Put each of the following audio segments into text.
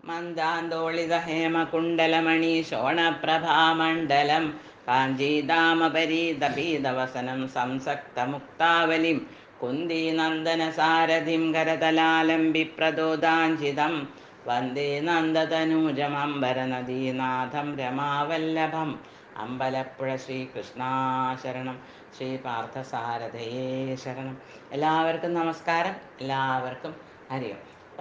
മന്ദാന്തോളിത ഹേമകുണ്ടലമണി ശോണപ്രഭാമണ്ഡലം കാഞ്ചീദാമപരീതപീതവസനം സംസക്തമുക്താവലിം കുന്ദീനന്ദനസാരഥിം കരതലാലംബിപ്രദോദാഞ്ചിതം വന്ദേ നന്ദതനൂജമംബരനദീനാഥം രമാവല്ലഭം. അമ്പലപ്പുഴ ശ്രീകൃഷ്ണാശരണം. ശ്രീ പാർത്ഥസാരഥയേ ശരണം. എല്ലാവർക്കും നമസ്കാരം. എല്ലാവർക്കും ഹരിയും.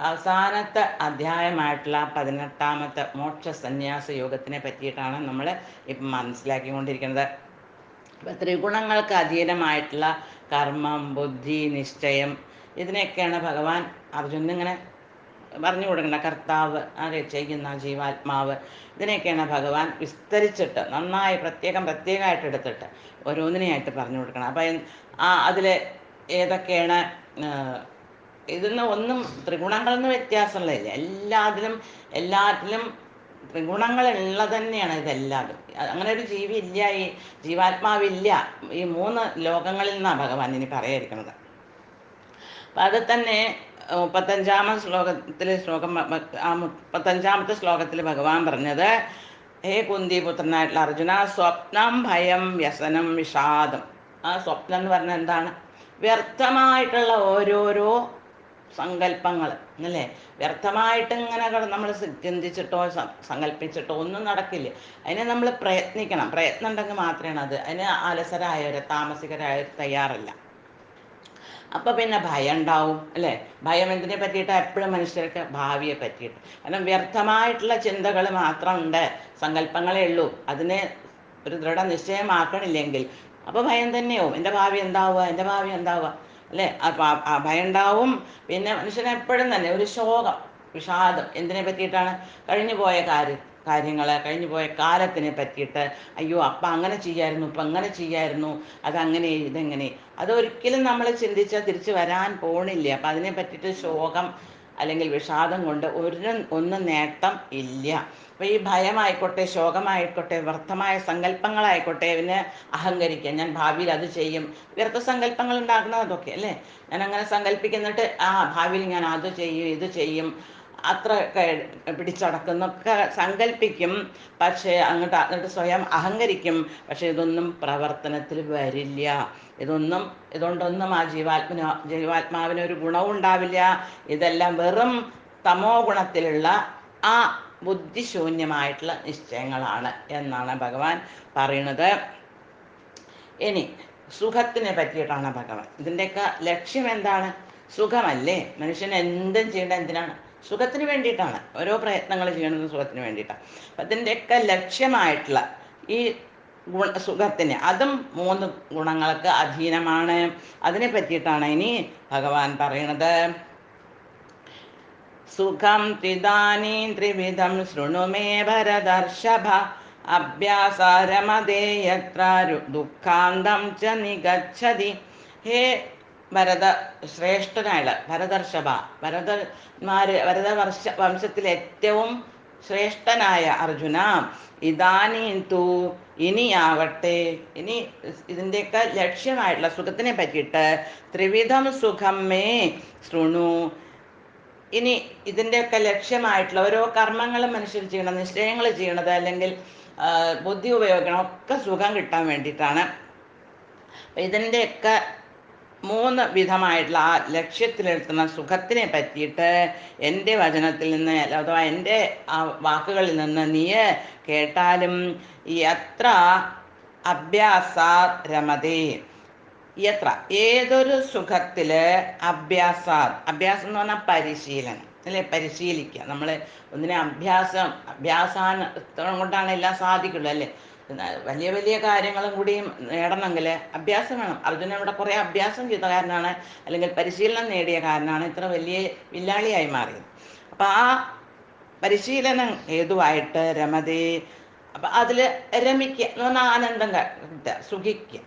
അവസാനത്തെ അധ്യായമായിട്ടുള്ള 18ാമത്തെ മോക്ഷ സന്യാസ യോഗത്തിനെ പറ്റിയിട്ടാണ് നമ്മൾ ഇപ്പം മനസ്സിലാക്കിക്കൊണ്ടിരിക്കുന്നത്. ഇപ്പം ത്രിഗുണങ്ങൾക്ക് അധീനമായിട്ടുള്ള കർമ്മം, ബുദ്ധി, നിശ്ചയം, ഇതിനെയൊക്കെയാണ് ഭഗവാൻ അർജുനനിങ്ങനെ പറഞ്ഞു കൊടുക്കുന്ന കർത്താവ്, ചെയ്യുന്ന ജീവാത്മാവ്, ഇതിനെയൊക്കെയാണ് ഭഗവാൻ വിസ്തരിച്ചിട്ട് നന്നായി പ്രത്യേകമായിട്ട് എടുത്തിട്ട് ഓരോന്നിനെയായിട്ട് പറഞ്ഞു കൊടുക്കണം. അപ്പം അതിൽ ഏതൊക്കെയാണ് ഇതിന്ന് ഒന്നും ത്രിഗുണങ്ങളൊന്നും വ്യത്യാസമുള്ളതില്ല. എല്ലാത്തിലും ത്രിഗുണങ്ങളുള്ള തന്നെയാണ് ഇതെല്ലാതും. അങ്ങനെ ഒരു ജീവി ഇല്ല, ഈ ജീവാത്മാവില്ല ഈ 3 ലോകങ്ങളിൽ നിന്നാണ് ഭഗവാൻ ഇനി പറയാതിരിക്കുന്നത്. അപ്പം അത് തന്നെ 35ാമത്തെ ശ്ലോകത്തിൽ ഭഗവാൻ പറഞ്ഞത്, ഹേ കുന്തിപുത്രനായിട്ടുള്ള അർജുന, സ്വപ്നം, ഭയം, വ്യസനം, വിഷാദം. ആ സ്വപ്നം എന്ന് പറഞ്ഞാൽ എന്താണ്? വ്യർത്ഥമായിട്ടുള്ള ഓരോരോ സങ്കല്പങ്ങൾ അല്ലേ? വ്യർത്ഥമായിട്ട് ഇങ്ങനെ നമ്മൾ ചിന്തിച്ചിട്ടോ സങ്കല്പിച്ചിട്ടോ ഒന്നും നടക്കില്ല. അതിന് നമ്മൾ പ്രയത്നിക്കണം. പ്രയത്നം ഉണ്ടെങ്കിൽ മാത്രമാണ് അത്. അതിന് അലസരായവർ, താമസികരായവർ തയ്യാറല്ല. അപ്പം പിന്നെ ഭയം ഉണ്ടാവും അല്ലേ? ഭയം എന്തിനെ പറ്റിയിട്ട്? എപ്പോഴും മനുഷ്യർക്ക് ഭാവിയെ പറ്റിയിട്ട്. കാരണം വ്യർത്ഥമായിട്ടുള്ള ചിന്തകൾ മാത്രമുണ്ട്, സങ്കല്പങ്ങളേ ഉള്ളൂ. അതിനെ ഒരു ദൃഢനിശ്ചയമാക്കണില്ലെങ്കിൽ അപ്പോൾ ഭയം തന്നെയാവും. എൻ്റെ ഭാവി എന്താവുക അല്ലേ? ഭയം ഉണ്ടാവും. പിന്നെ മനുഷ്യനെപ്പോഴും തന്നെ ഒരു ശോകം, വിഷാദം. എന്തിനെ പറ്റിയിട്ടാണ്? കഴിഞ്ഞു പോയ കാര്യങ്ങൾ, കഴിഞ്ഞു പോയ കാലത്തിനെ പറ്റിയിട്ട്. അയ്യോ, അപ്പം അങ്ങനെ ചെയ്യായിരുന്നു, ഇപ്പം അങ്ങനെ ചെയ്യായിരുന്നു, അതങ്ങനെ, ഇതെങ്ങനെ. അതൊരിക്കലും നമ്മൾ ചിന്തിച്ചാൽ തിരിച്ചു വരാൻ പോണില്ല. അപ്പം അതിനെ പറ്റിയിട്ട് ശോകം അല്ലെങ്കിൽ വിഷാദം കൊണ്ട് ഒന്നും നേട്ടം ഇല്ല. അപ്പോൾ ഈ ഭയമായിക്കോട്ടെ, ശോകമായിക്കോട്ടെ, വ്യർത്ഥമായ സങ്കല്പങ്ങളായിക്കോട്ടെ, പിന്നെ അഹങ്കരിക്കുക, ഞാൻ ഭാവിയിൽ അത് ചെയ്യും. വ്യർത്ഥ സങ്കല്പങ്ങൾ ഉണ്ടാക്കുന്നത് അതൊക്കെ അല്ലേ? ഞാൻ അങ്ങനെ സങ്കല്പിക്കുന്നിട്ട് ഭാവിയിൽ ഞാൻ അത് ചെയ്യും, ഇത് ചെയ്യും, അത്ര പിടിച്ചടക്കുന്നൊക്കെ സങ്കല്പിക്കും. പക്ഷേ എന്നിട്ട് സ്വയം അഹങ്കരിക്കും. പക്ഷെ ഇതൊന്നും പ്രവർത്തനത്തിൽ വരില്ല. ഇതുകൊണ്ടൊന്നും ആ ജീവാത്മാവിന് ഒരു ഗുണവും ഉണ്ടാവില്ല. ഇതെല്ലാം വെറും തമോ ഗുണത്തിലുള്ള ആ ബുദ്ധിശൂന്യമായിട്ടുള്ള നിശ്ചയങ്ങളാണ് എന്നാണ് ഭഗവാൻ പറയുന്നത്. ഇനി സുഖത്തിനെ പറ്റിയിട്ടാണ് ഭഗവാൻ. ഇതിൻ്റെയൊക്കെ ലക്ഷ്യം എന്താണ്? സുഖമല്ലേ? മനുഷ്യൻ എന്തും ചെയ്യേണ്ടത് എന്തിനാണ്? സുഖത്തിന് വേണ്ടിയിട്ടാണ്. ഓരോ പ്രയത്നങ്ങൾ ചെയ്യണത് സുഖത്തിന് വേണ്ടിയിട്ടാണ്. അപ്പം അതിൻ്റെയൊക്കെ ലക്ഷ്യമായിട്ടുള്ള ഈ സുഖത്തിന്, അതും 3 ഗുണങ്ങൾക്ക് അധീനമാണ്. അതിനെ പറ്റിയിട്ടാണ് ഇനി ഭഗവാൻ പറയണത്. സുഖം ത്രിദാനീം ത്രിവിധം ശൃണു മേ ഭരതർഷഭ അഭ്യാസാരമതേ യത്ര ദുഃഖാന്തം ച നിഗച്ഛതി. ഹേ ഭരത ശ്രേഷ്ഠനായുള്ള ഭരതർഷഭ, വംശത്തിൽ ഏറ്റവും ശ്രേഷ്ഠനായ അർജുന, ഇതാനീന്തു, ഇനിയാവട്ടെ, ഇനി ഇതിൻ്റെയൊക്കെ ലക്ഷ്യമായിട്ടുള്ള സുഖത്തിനെ പറ്റിയിട്ട് ത്രിവിധം സുഖം മേ ശൃണു. ഇനി ഇതിൻ്റെയൊക്കെ ലക്ഷ്യമായിട്ടുള്ള ഓരോ കർമ്മങ്ങളും മനുഷ്യർ ചെയ്യണം, നിശ്ചയങ്ങൾ ചെയ്യണത്, അല്ലെങ്കിൽ ബുദ്ധി ഉപയോഗിക്കണം, ഒക്കെ സുഖം കിട്ടാൻ വേണ്ടിയിട്ടാണ്. ഇതിൻ്റെയൊക്കെ 3 വിധമായിട്ടുള്ള ആ ലക്ഷ്യത്തിലെത്തുന്ന സുഖത്തിനെ പറ്റിയിട്ട് എൻ്റെ വചനത്തിൽ നിന്ന്, അഥവാ എൻ്റെ ആ വാക്കുകളിൽ നിന്ന് നീ കേട്ടാലും എത്ര അഭ്യാസാത് രമതേ, എത്ര ഏതൊരു സുഖത്തിൽ അഭ്യാസം എന്ന് പറഞ്ഞാൽ പരിശീലനം അല്ലേ? പരിശീലിക്കുക. നമ്മൾ ഒന്നിനെ അഭ്യാസം കൊണ്ടാണ് എല്ലാം സാധിക്കുള്ളൂ അല്ലേ? വലിയ വലിയ കാര്യങ്ങളും കൂടിയും നേടണമെങ്കിൽ അഭ്യാസം വേണം. അർജുനൻ ഇവിടെ കുറേ അഭ്യാസം ചെയ്ത കാരനാണ്, അല്ലെങ്കിൽ പരിശീലനം നേടിയ കാരനാണ് ഇത്ര വലിയ വില്ലാളിയായി മാറിയത്. അപ്പം ആ പരിശീലനം ഹേതുവായിട്ട് രമതേ, അപ്പം അതിൽ രമിക്കുക എന്ന് പറഞ്ഞാൽ ആനന്ദം കിട്ടുക, സുഖിക്കുക.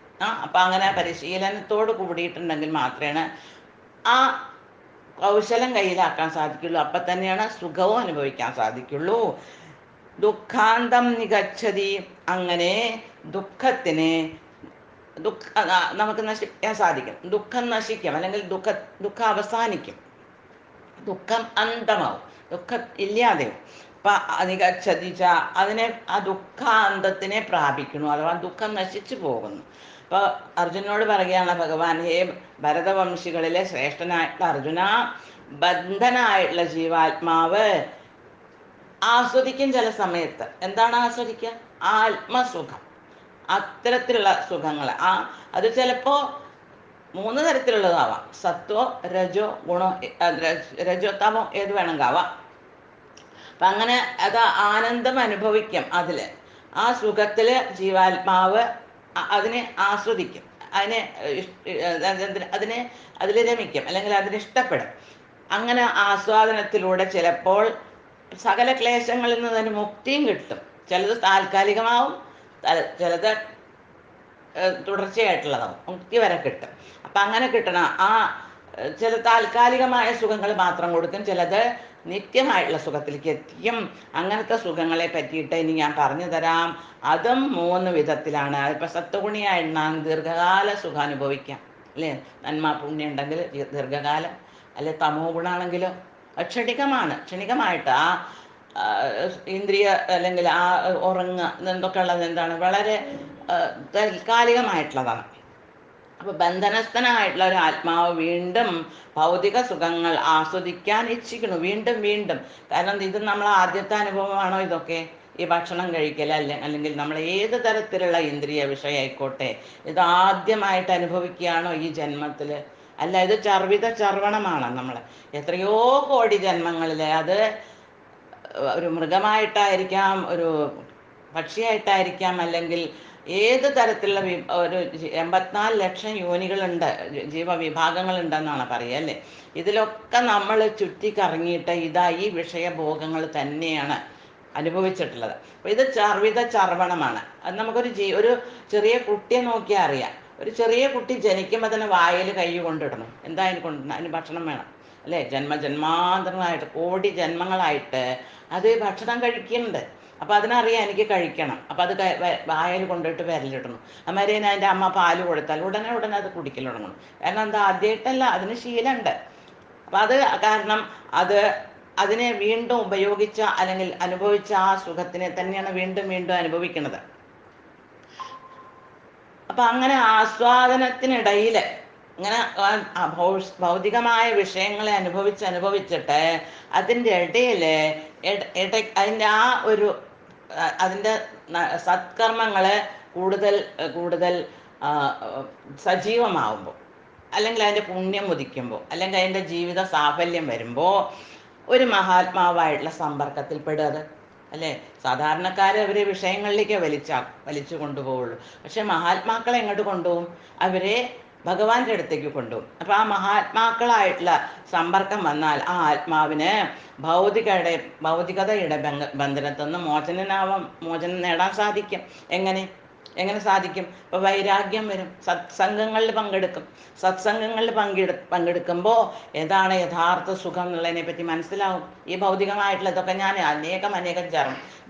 അപ്പം അങ്ങനെ പരിശീലനത്തോട് കൂടിയിട്ടുണ്ടെങ്കിൽ മാത്രമേ ആ കൗശലം കയ്യിലാക്കാൻ സാധിക്കുള്ളൂ. അപ്പം തന്നെയാണ് സുഖവും അനുഭവിക്കാൻ സാധിക്കുള്ളൂ. ദുഃഖാന്തം നിഗച്ഛതി, അങ്ങനെ ദുഃഖത്തിന് നമുക്ക് നശിക്കാൻ സാധിക്കും. ദുഃഖം നശിക്കും, അല്ലെങ്കിൽ ദുഃഖം അവസാനിക്കും, ദുഃഖം അന്തമാവും. ദുഃഖം ഇല്ലാതെയും. അപ്പം നികച്ചതിച്ച അതിനെ ആ ദുഃഖാന്തത്തിനെ പ്രാപിക്കുന്നു, അഥവാ ദുഃഖം നശിച്ചു പോകുന്നു. അപ്പോൾ അർജുനോട് പറയുകയാണ് ഭഗവാൻ, ഹേ ഭരതവംശികളിലെ ശ്രേഷ്ഠനായിട്ടുള്ള അർജുന, ബന്ധനായിട്ടുള്ള ജീവാത്മാവ് ആസ്വദിക്കും ചില സമയത്ത്. എന്താണ് ആസ്വദിക്കുക? ആത്മസുഖം. അത്തരത്തിലുള്ള സുഖങ്ങൾ അത് ചിലപ്പോൾ 3 തരത്തിലുള്ളതാവാം. സത്വോ രജോ ഗുണോ, രജോ തമോ ഏത് വേണമെങ്കിൽ ആവാം. അപ്പം അങ്ങനെ അത് ആനന്ദം അനുഭവിക്കും. അതിൽ ആ സുഖത്തിൽ ജീവാത്മാവ് അതിനെ ആസ്വദിക്കും, അതിൽ രമിക്കും, അല്ലെങ്കിൽ അതിനിഷ്ടപ്പെടും. അങ്ങനെ ആസ്വാദനത്തിലൂടെ ചിലപ്പോൾ സകല ക്ലേശങ്ങളിൽ നിന്ന് തന്നെ മുക്തിയും കിട്ടും. ചിലത് താൽക്കാലികമാവും, ചിലത് തുടർച്ചയായിട്ടുള്ളതാവും, മുക്തി വരെ കിട്ടും. അപ്പം അങ്ങനെ കിട്ടണ ചില താൽക്കാലികമായ സുഖങ്ങൾ മാത്രം കൊടുക്കും, ചിലത് നിത്യമായിട്ടുള്ള സുഖത്തിലേക്ക് എത്തിക്കും. അങ്ങനത്തെ സുഖങ്ങളെ പറ്റിയിട്ട് ഇനി ഞാൻ പറഞ്ഞു തരാം. അതും 3 വിധത്തിലാണ്. ഇപ്പം സത്വഗുണിയായിരുന്നാൽ ദീർഘകാല സുഖം അനുഭവിക്കാം, അല്ലേ? നന്മ പുണ്യം ഉണ്ടെങ്കിൽ ദീർഘകാലം. അല്ലെ തമോ ഗുണമാണെങ്കിലോ ക്ഷണികമായിട്ട് ഇന്ദ്രിയ അല്ലെങ്കിൽ ഉറങ്ങുക എന്തൊക്കെ ഉള്ളത് എന്താണ്, വളരെ താൽക്കാലികമായിട്ടുള്ളതാണ്. അപ്പോൾ ബന്ധനസ്ഥനായിട്ടുള്ള ഒരു ആത്മാവ് വീണ്ടും ഭൗതിക സുഖങ്ങൾ ആസ്വദിക്കാൻ ഇച്ഛിക്കുന്നു, വീണ്ടും വീണ്ടും. കാരണം ഇത് നമ്മൾ ആദ്യത്തെ അനുഭവമാണോ ഇതൊക്കെ? ഈ ഭക്ഷണം കഴിക്കൽ അല്ലെങ്കിൽ നമ്മൾ ഏത് തരത്തിലുള്ള ഇന്ദ്രിയ വിഷയമായിക്കോട്ടെ, ഇത് ആദ്യമായിട്ട് അനുഭവിക്കുകയാണോ ഈ ജന്മത്തിൽ? അല്ല, ഇത് ചർവണമാണ്. നമ്മൾ എത്രയോ കോടി ജന്മങ്ങളിൽ അത് ഒരു മൃഗമായിട്ടായിരിക്കാം, ഒരു പക്ഷിയായിട്ടായിരിക്കാം, അല്ലെങ്കിൽ ഏത് തരത്തിലുള്ള ഒരു 84 ലക്ഷം യോനികളുണ്ട്, ജീവവിഭാഗങ്ങളുണ്ടെന്നാണ് പറയുക, അല്ലേ? ഇതിലൊക്കെ നമ്മൾ ചുറ്റിക്കറങ്ങിയിട്ട് ഈ വിഷയഭോഗങ്ങൾ തന്നെയാണ് അനുഭവിച്ചിട്ടുള്ളത്. അപ്പോൾ ഇത് ചർവണമാണ്. അത് നമുക്കൊരു ഒരു ചെറിയ കുട്ടിയെ നോക്കിയാൽ അറിയാം. ഒരു ചെറിയ കുട്ടി ജനിക്കുമ്പോൾ തന്നെ വായിൽ കൈ കൊണ്ടിടണം. എന്താ അതിന് കൊണ്ടിടണം? അതിന് ഭക്ഷണം വേണം, അല്ലേ? ജന്മജന്മാന്തരങ്ങളായിട്ട് കോടി ജന്മങ്ങളായിട്ട് അത് ഭക്ഷണം കഴിക്കുന്നുണ്ട്. അപ്പോൾ അതിനറിയാം എനിക്ക് കഴിക്കണം. അപ്പോൾ അത് വായിൽ കൊണ്ടിട്ട് വിരലിടണം. അമ്മേരെ അതിൻ്റെ അമ്മ പാല് കൊടുത്താൽ ഉടനെ അത് കുടിക്കൽ തുടങ്ങണം. കാരണം എന്താ? ആദ്യമായിട്ടല്ല, അതിന് ശീലമുണ്ട്. അപ്പം അത് കാരണം അതിനെ വീണ്ടും ഉപയോഗിച്ച അല്ലെങ്കിൽ അനുഭവിച്ച ആ സുഖത്തിനെ തന്നെയാണ് വീണ്ടും വീണ്ടും അനുഭവിക്കുന്നത്. അപ്പം അങ്ങനെ ആസ്വാദനത്തിനിടയിൽ ഇങ്ങനെ ഭൗതികമായ വിഷയങ്ങളെ അനുഭവിച്ചിട്ട് അതിൻ്റെ ഇടയിൽ അതിൻ്റെ അതിൻ്റെ സത്കർമ്മങ്ങൾ കൂടുതൽ സജീവമാവുമ്പോൾ, അല്ലെങ്കിൽ അതിൻ്റെ പുണ്യം ഉദിക്കുമ്പോൾ, അല്ലെങ്കിൽ അതിൻ്റെ ജീവിത സാഫല്യം വരുമ്പോൾ ഒരു മഹാത്മാവായിട്ടുള്ള സമ്പർക്കത്തിൽ പെടുക, അല്ലേ? സാധാരണക്കാർ അവരെ വിഷയങ്ങളിലേക്ക് വലിച്ചു കൊണ്ടുപോവുള്ളൂ. പക്ഷെ മഹാത്മാക്കളെ എങ്ങോട്ട് കൊണ്ടുപോകും? അവരെ ഭഗവാന്റെ അടുത്തേക്ക് കൊണ്ടുപോകും. അപ്പോൾ ആ മഹാത്മാക്കളായിട്ടുള്ള സമ്പർക്കം വന്നാൽ ആ ആത്മാവിന് ഭൗതികതയുടെ ബന്ധനത്തിൽ നിന്ന് മോചനം നേടാൻ സാധിക്കും. എങ്ങനെ സാധിക്കും? ഇപ്പോൾ വൈരാഗ്യം വരും. സത്സംഗങ്ങളിൽ പങ്കെടുക്കുമ്പോൾ ഏതാണ് യഥാർത്ഥ സുഖം എന്നുള്ളതിനെ പറ്റി മനസ്സിലാവും. ഈ ഭൗതികമായിട്ടുള്ള ഇതൊക്കെ ഞാൻ അനേകം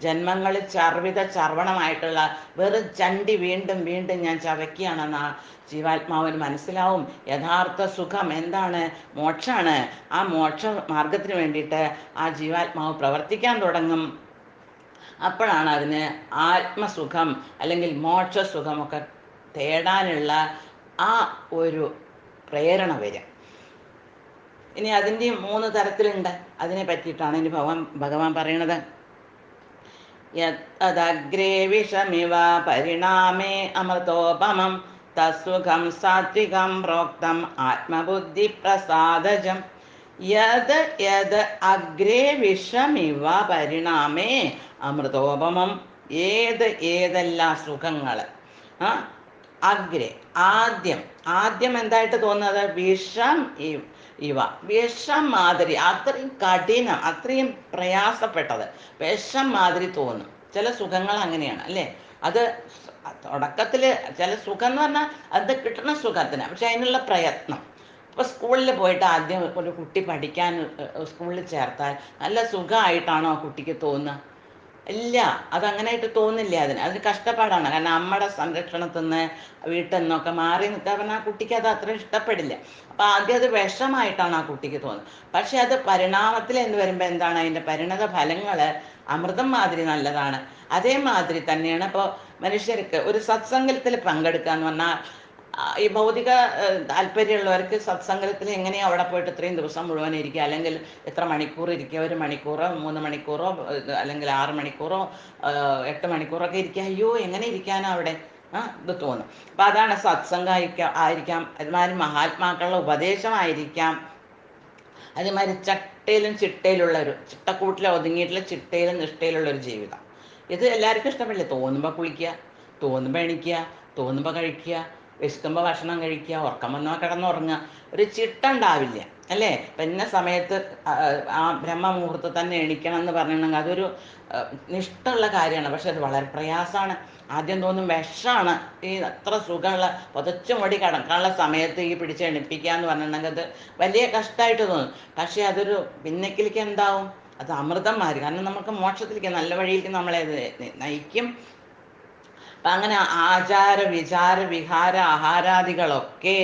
ജന്മങ്ങളിൽ ചർവണമായിട്ടുള്ള വെറും ചണ്ടി വീണ്ടും വീണ്ടും ഞാൻ ചവയ്ക്കുകയാണെന്ന് ആ ജീവാത്മാവിന് മനസ്സിലാവും. യഥാർത്ഥ സുഖം എന്താണ്? മോക്ഷമാണ്. ആ മോക്ഷ മാർഗത്തിന് വേണ്ടിയിട്ട് ആ ജീവാത്മാവ് പ്രവർത്തിക്കാൻ തുടങ്ങും. അപ്പോഴാണ് അതിന് ആത്മസുഖം അല്ലെങ്കിൽ മോക്ഷസുഖമൊക്കെ തേടാനുള്ള ആ ഒരു പ്രേരണ വരിക. ഇനി അതിൻ്റെ 3 തരത്തിലുണ്ട്. അതിനെ പറ്റിയിട്ടാണ് ഇനി ഭഗവാൻ പറയണത്. യദഗ്രേ വിഷമിവ പരിണാമേ അമൃതോപമം തസുഖം സാത്വികം പ്രോക്തം ആത്മബുദ്ധി പ്രസാദജം. യത് അഗ്രേ വിഷമിവ പരിണാമേ അമൃതോപമം. ഏതെല്ലാം സുഖങ്ങൾ അഗ്രേ ആദ്യം എന്തായിട്ട് തോന്നുന്നത്? വിഷം വിഷം മാതിരി, അത്രയും കഠിനം, അത്രയും പ്രയാസപ്പെട്ടത്, വിഷം മാതിരി തോന്നും. ചില സുഖങ്ങൾ അങ്ങനെയാണ്, അല്ലേ? അത് തുടക്കത്തിൽ ചില സുഖം എന്ന് പറഞ്ഞാൽ അത് കിട്ടുന്ന സുഖത്തിന്, പക്ഷെ അതിനുള്ള പ്രയത്നം. ഇപ്പോൾ സ്കൂളിൽ പോയിട്ട് ആദ്യം ഒരു കുട്ടി പഠിക്കാൻ സ്കൂളിൽ ചേർത്താൽ നല്ല സുഖമായിട്ടാണോ കുട്ടിക്ക് തോന്നുക? ഇല്ല, അതങ്ങനായിട്ട് തോന്നില്ല. അതിന് കഷ്ടപ്പാടാണ്. കാരണം അമ്മയുടെ സംരക്ഷണത്തിൽ നിന്ന് വീട്ടിൽ നിന്നൊക്കെ മാറി നിൽക്കുക പറഞ്ഞാൽ ആ കുട്ടിക്ക് അത് അത്ര ഇഷ്ടപ്പെടില്ല. അപ്പം ആദ്യം അത് വിഷമായിട്ടാണ് ആ കുട്ടിക്ക് തോന്നുന്നത്. പക്ഷെ അത് പരിണാമത്തിൽ എന്ന് വരുമ്പോൾ എന്താണ്, അതിൻ്റെ പരിണത ഫലങ്ങൾ അമൃതം മാതിരി നല്ലതാണ്. അതേമാതിരി തന്നെയാണ് ഇപ്പോൾ മനുഷ്യർക്ക് ഒരു സത്സംഗത്തിൽ പങ്കെടുക്കുക എന്ന് പറഞ്ഞാൽ ഈ ഭൗതിക താല്പര്യമുള്ളവർക്ക് സത്സംഗത്തിൽ എങ്ങനെയാണ് അവിടെ പോയിട്ട് ഇത്രയും ദിവസം മുഴുവൻ ഇരിക്കുക, അല്ലെങ്കിൽ എത്ര മണിക്കൂർ ഇരിക്കുക, 1 മണിക്കൂറോ 3 മണിക്കൂറോ അല്ലെങ്കിൽ 6 മണിക്കൂറോ 8 മണിക്കൂറൊക്കെ ഇരിക്കുക, അയ്യോ എങ്ങനെ ഇരിക്കാനാ അവിടെ ഇത് തോന്നും. അപ്പം അതാണ് സത്സംഗം ആയിരിക്കാം, അതുമാതിരി മഹാത്മാക്കളുടെ ഉപദേശമായിരിക്കാം, അതുമാതിരി ചട്ടയിലും ചിട്ടയിലുള്ളൊരു ചിട്ടക്കൂട്ടിൽ ഒതുങ്ങിയിട്ടുള്ള ചിട്ടയിലും നിഷ്ഠയിലുള്ളൊരു ജീവിതം. ഇത് എല്ലാവർക്കും ഇഷ്ടപ്പെടില്ല. തോന്നുമ്പോൾ കുളിക്കുക, തോന്നുമ്പോൾ എണിക്കുക, തോന്നുമ്പോൾ കഴിക്കുക, വിശക്കുമ്പോൾ ഭക്ഷണം കഴിക്കുക, ഉറക്കം വന്നാൽ കിടന്നുറങ്ങുക, ഒരു ചിട്ട ഉണ്ടാവില്ല അല്ലേ. ഇപ്പം ഇന്ന സമയത്ത് ആ ബ്രഹ്മമുഹൂർത്തത്തിൽ തന്നെ എണിക്കണം എന്ന് പറഞ്ഞിട്ടുണ്ടെങ്കിൽ അതൊരു നിഷ്ഠയുള്ള കാര്യമാണ്. പക്ഷെ അത് വളരെ പ്രയാസമാണ്. ആദ്യം തോന്നും വിഷമാണ്. ഈ അത്ര സുഖമുള്ള പുതച്ചു മുടി കിടക്കാനുള്ള സമയത്ത് ഈ പിടിച്ച് എണിപ്പിക്കുക എന്ന് പറഞ്ഞിട്ടുണ്ടെങ്കിൽ അത് വലിയ കഷ്ടമായിട്ട് തോന്നും. പക്ഷെ അതൊരു പിന്നക്കിലേക്ക് എന്താവും, അത് അമൃതം മാറി. കാരണം നമുക്ക് മോക്ഷത്തിലേക്ക് നല്ല വഴിയിലേക്ക് നമ്മളെ നയിക്കും. അപ്പം അങ്ങനെ ആചാര വിചാര വിഹാര ആഹാരാദികളൊക്കെ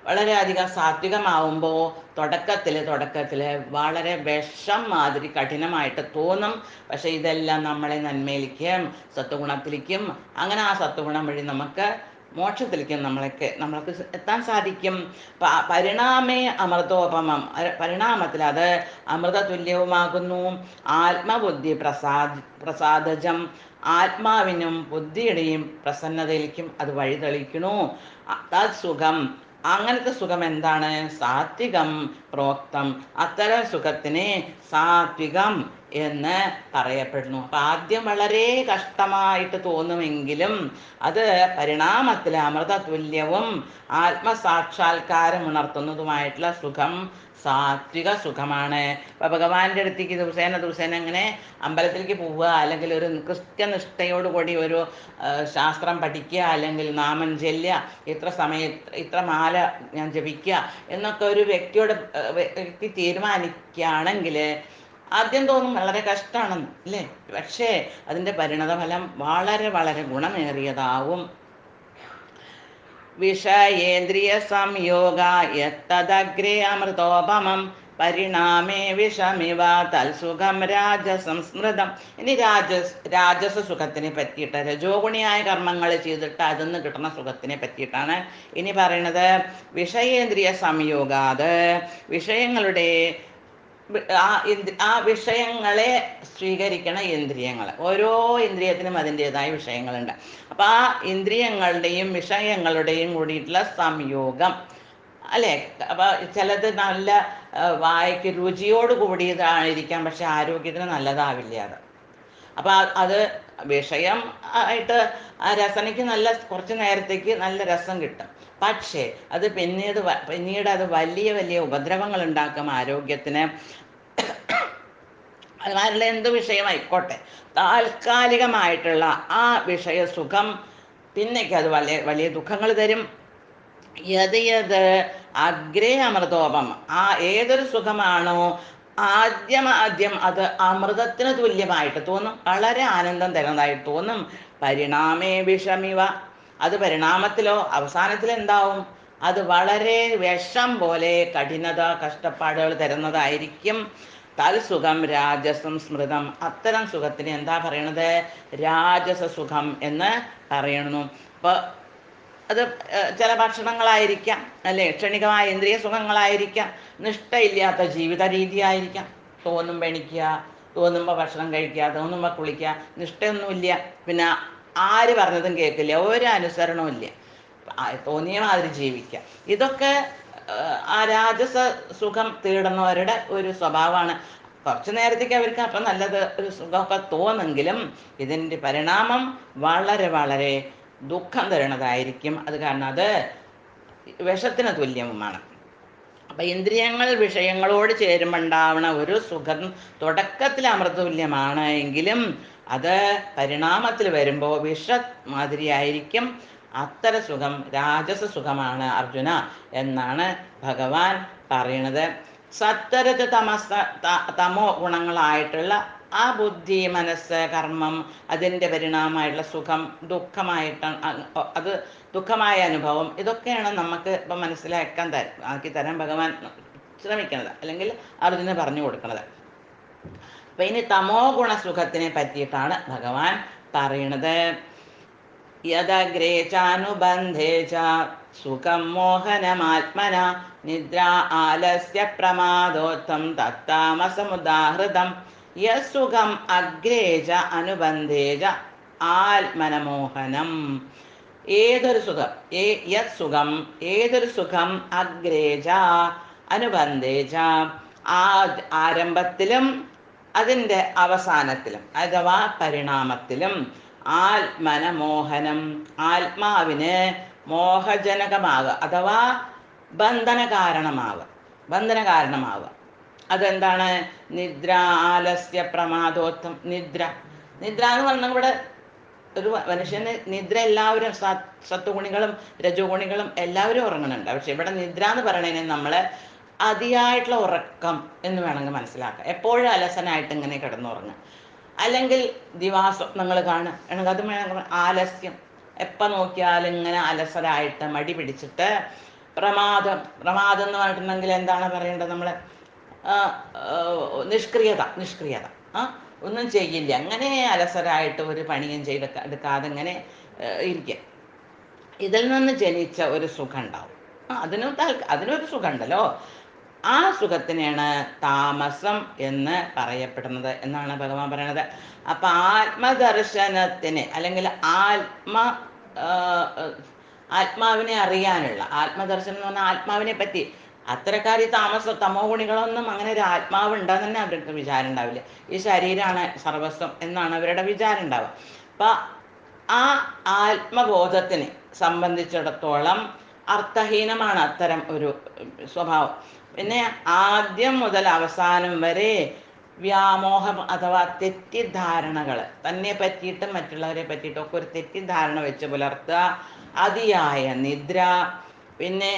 വളരെയധികം സാത്വികമാവുമ്പോൾ തുടക്കത്തിൽ വളരെ വിഷം മാതിരി കഠിനമായിട്ട് തോന്നും. പക്ഷെ ഇതെല്ലാം നമ്മളെ നന്മയിലേക്കും സത്വഗുണത്തിലേക്കും, അങ്ങനെ ആ സത്വഗുണം വഴി നമുക്ക് മോക്ഷത്തിലേക്കും നമ്മൾക്ക് എത്താൻ സാധിക്കും. പരിണാമേ അമൃതോപമം, പരിണാമത്തിൽ അത് അമൃതതുല്യവുമാകുന്നു. ആത്മബുദ്ധി പ്രസാദജം, ആത്മാവിനും ബുദ്ധിയുടെയും പ്രസന്നതയിലേക്കും അത് വഴിതെളിക്കണു. സുഖം, അങ്ങനത്തെ സുഖം എന്താണ്, സാത്വികം പ്രോക്തം, അത്തരം സുഖത്തിനെ സാത്വികം എന്ന് പറയപ്പെടുന്നു. അപ്പം ആദ്യം വളരെ കഷ്ടമായിട്ട് തോന്നുമെങ്കിലും അത് പരിണാമത്തിൽ അമൃതതുല്യവും ആത്മസാക്ഷാത്കാരം ഉണർത്തുന്നതുമായിട്ടുള്ള സുഖം സാത്വിക സുഖമാണ്. ഇപ്പം ഭഗവാന്റെ അടുത്തേക്ക് ദിവസേന ഇങ്ങനെ അമ്പലത്തിലേക്ക് പോവുക, അല്ലെങ്കിൽ ഒരു കൃത്യനിഷ്ഠയോടുകൂടി ഒരു ശാസ്ത്രം പഠിക്കുക, അല്ലെങ്കിൽ നാമം ചെല്ലുക, ഇത്ര മാല ഞാൻ ജപിക്കുക എന്നൊക്കെ ഒരു വ്യക്തി തീരുമാനിക്കുകയാണെങ്കിൽ ആദ്യം തോന്നും വളരെ കഷ്ടമാണെന്ന് അല്ലേ. പക്ഷേ അതിൻ്റെ പരിണതഫലം വളരെ ഗുണമേറിയതാവും. വിഷയേന്ദ്രിയ സംയോഗ യത്തദഗ്രേ അമൃതോപമം പരിണാമേ വിഷമിവ തൽസുഖം രാജസംസ്മൃതം. ഇനി രാജസ സുഖത്തിനെ പറ്റിയിട്ട്, രജോ ഗുണിയായ കർമ്മങ്ങൾ ചെയ്തിട്ട് അതിൽ കിട്ടുന്ന സുഖത്തിനെ പറ്റിയിട്ടാണ് ഇനി പറയുന്നത്. വിഷയേന്ദ്രിയ സംയോഗാത്, വിഷയങ്ങളുടെ ആ വിഷയങ്ങളെ സ്വീകരിക്കണ ഇന്ദ്രിയങ്ങൾ, ഓരോ ഇന്ദ്രിയത്തിനും അതിൻ്റെതായ വിഷയങ്ങളുണ്ട്. അപ്പം ആ ഇന്ദ്രിയങ്ങളുടെയും വിഷയങ്ങളുടെയും കൂടിയിട്ടുള്ള സംയോഗം അല്ലേ. അപ്പം ചിലത് നല്ല വായയ്ക്ക് രുചിയോട് കൂടിയതായിരിക്കാം, പക്ഷെ ആരോഗ്യത്തിന് നല്ലതാവില്ല അത്. അപ്പം അത് വിഷയം ആയിട്ട് ആ രസനയ്ക്ക് കുറച്ച് നേരത്തേക്ക് നല്ല രസം കിട്ടും. പക്ഷേ അത് പിന്നീട് അത് വലിയ ഉപദ്രവങ്ങൾ ഉണ്ടാക്കും ആരോഗ്യത്തിന്. അതുമാതിരിയുള്ള എന്ത് വിഷയമായിക്കോട്ടെ, താൽക്കാലികമായിട്ടുള്ള ആ വിഷയസുഖം പിന്നേക്ക് അത് വലിയ ദുഃഖങ്ങൾ തരും. യത് അഗ്രേ അമൃതോപം, ആ ഏതൊരു സുഖമാണോ ആദ്യം അത് അമൃതത്തിന് തുല്യമായിട്ട് തോന്നും, വളരെ ആനന്ദം തരുന്നതായിട്ട് തോന്നും. പരിണാമേ വിഷമിവ, അത് പരിണാമത്തിലോ അവസാനത്തിൽ എന്താവും, അത് വളരെ വിഷം പോലെ കഠിനത കഷ്ടപ്പാടുകൾ തരുന്നതായിരിക്കും. തൽസുഖം രാജസം സ്മൃതം, അത്തരം സുഖത്തിന് എന്താ പറയണത്, രാജസ സുഖം എന്ന് പറയണു. അപ്പോൾ അത് ചില ഭക്ഷണങ്ങളായിരിക്കാം അല്ലേ, ക്ഷണികമായ ഇന്ദ്രിയ സുഖങ്ങളായിരിക്കാം, നിഷ്ഠയില്ലാത്ത ജീവിത രീതിയായിരിക്കാം. തോന്നുമ്പോൾ എണിക്കുക, തോന്നുമ്പോൾ ഭക്ഷണം കഴിക്കുക, തോന്നുമ്പോൾ കുളിക്കുക, നിഷ്ഠയൊന്നുമില്ല. പിന്നെ ആര് പറഞ്ഞതും കേൾക്കില്ല, ഒരു അനുസരണവും ഇല്ല, തോന്നിയ മാതിരി ജീവിക്കുക. ഇതൊക്കെ ആ രാജസ സുഖം തേടുന്നവരുടെ ഒരു സ്വഭാവമാണ്. കുറച്ചു നേരത്തേക്ക് അവർക്ക് അപ്പം നല്ലത് ഒരു സുഖമൊക്കെ തോന്നെങ്കിലും ഇതിൻ്റെ പരിണാമം വളരെ ദുഃഖം തരുന്നതായിരിക്കും. അത് കാരണം അത് വിഷത്തിന് തുല്യവുമാണ്. അപ്പം ഇന്ദ്രിയങ്ങൾ വിഷയങ്ങളോട് ചേരുമ്പോൾ ഉണ്ടാവണ ഒരു സുഖം തുടക്കത്തിൽ അമൃതതുല്യമാണ് എങ്കിലും അത് പരിണാമത്തിൽ വരുമ്പോൾ വിഷ മാതിരിയായിരിക്കും. അത്തരം സുഖം രാജസ സുഖമാണ് അർജുന എന്നാണ് ഭഗവാൻ പറയണത്. സത്വരജ തമോ ഗുണങ്ങളായിട്ടുള്ള ആ ബുദ്ധി, മനസ്സ്, കർമ്മം, അതിൻ്റെ പരിണാമമായിട്ടുള്ള സുഖം, ദുഃഖമായിട്ട് അത് ദുഃഖമായ അനുഭവം, ഇതൊക്കെയാണ് നമുക്ക് ഇപ്പം മനസ്സിലാക്കാൻ ആക്കി തരാൻ ഭഗവാൻ ശ്രമിക്കുന്നത്, അല്ലെങ്കിൽ അർജുന പറഞ്ഞു കൊടുക്കുന്നത്. അപ്പം ഇനി തമോ ഗുണ സുഖത്തിനെ പറ്റിയിട്ടാണ് ഭഗവാൻ പറയണത്. യദഗ്രേ ചാനുബന്ധേ ച സുഖം മോഹനമാത്മന നിദ്ര ആലസ്യ പ്രമാദോത്ഥം തത്താമസമുദാഹൃതം യസുഖം അഗ്രേ ച അനുബന്ധേ ച ആത്മനമോഹനം. ഏതൊരു സുഖം ഏതൊരു സുഖം അഗ്രേ ച അനുബന്ധേ ച ആരംഭത്തിലും അതിൻ്റെ അവസാനത്തിലും അഥവാ പരിണാമത്തിലും ആത്മനമോഹനം, ആത്മാവിന് മോഹജനകമാകുക അഥവാ ബന്ധന കാരണമാവുക. അതെന്താണ്? നിദ്ര ആലസ്യ പ്രമാദോത്ഥം. നിദ്ര എന്ന് പറഞ്ഞാൽ ഇവിടെ ഒരു മനുഷ്യന് നിദ്ര എല്ലാവരും സത്വഗുണികളും രജോഗുണികളും എല്ലാവരും ഉറങ്ങുന്നുണ്ട്. പക്ഷെ ഇവിടെ നിദ്ര എന്ന് പറയണതിന് നമ്മൾ അതിയായിട്ടുള്ള ഉറക്കം എന്ന് വേണമെങ്കിൽ മനസ്സിലാക്കാം. എപ്പോഴും അലസനായിട്ട് ഇങ്ങനെ കിടന്നുറങ്ങുക, അല്ലെങ്കിൽ ദിവാസ്വപ്നങ്ങൾ കാണുക, അത് ആലസ്യം, എപ്പം നോക്കിയാലും ഇങ്ങനെ അലസരായിട്ട് മടി പിടിച്ചിട്ട്. പ്രമാദം എന്ന് പറഞ്ഞിട്ടുണ്ടെങ്കിൽ എന്താണ് പറയേണ്ടത്? നമ്മൾ നിഷ്ക്രിയത ഒന്നും ചെയ്യില്ല, അങ്ങനെ അലസരായിട്ട് ഒരു പണിയും എടുക്കാതെ ഇങ്ങനെ ഇരിക്കുക. ഇതിൽ നിന്ന് ജനിച്ച ഒരു സുഖം ഉണ്ടാവും. അതിനൊരു സുഖം ഉണ്ടല്ലോ, ആ സുഖത്തിനെയാണ് താമസം എന്ന് പറയപ്പെടുന്നത് എന്നാണ് ഭഗവാൻ പറയുന്നത്. അപ്പൊ ആത്മദർശനത്തിന്, അല്ലെങ്കിൽ ആത്മാവിനെ അറിയാനുള്ള ആത്മദർശനം എന്ന് പറഞ്ഞാൽ ആത്മാവിനെ പറ്റി. അത്തരക്കാർ തമോ ഗുണികളൊന്നും അങ്ങനെ ഒരു ആത്മാവ് ഉണ്ടെന്ന് തന്നെ അവർക്ക് വിചാരം ഉണ്ടാവില്ല. ഈ ശരീരമാണ് സർവസ്വം എന്നാണ് അവരുടെ വിചാരം ഉണ്ടാവുക. അപ്പൊ ആ ആത്മബോധത്തിനെ സംബന്ധിച്ചിടത്തോളം അർത്ഥഹീനമാണ് അത്തരം ഒരു സ്വഭാവം. പിന്നെ ആദ്യം മുതൽ അവസാനം വരെ വ്യാമോഹം അഥവാ തെറ്റിദ്ധാരണകൾ, തന്നെ പറ്റിയിട്ടും മറ്റുള്ളവരെ പറ്റിയിട്ടും ഒക്കെ ഒരു തെറ്റിദ്ധാരണ വെച്ച് പുലർത്തുക. അതിയായ നിദ്ര, പിന്നെ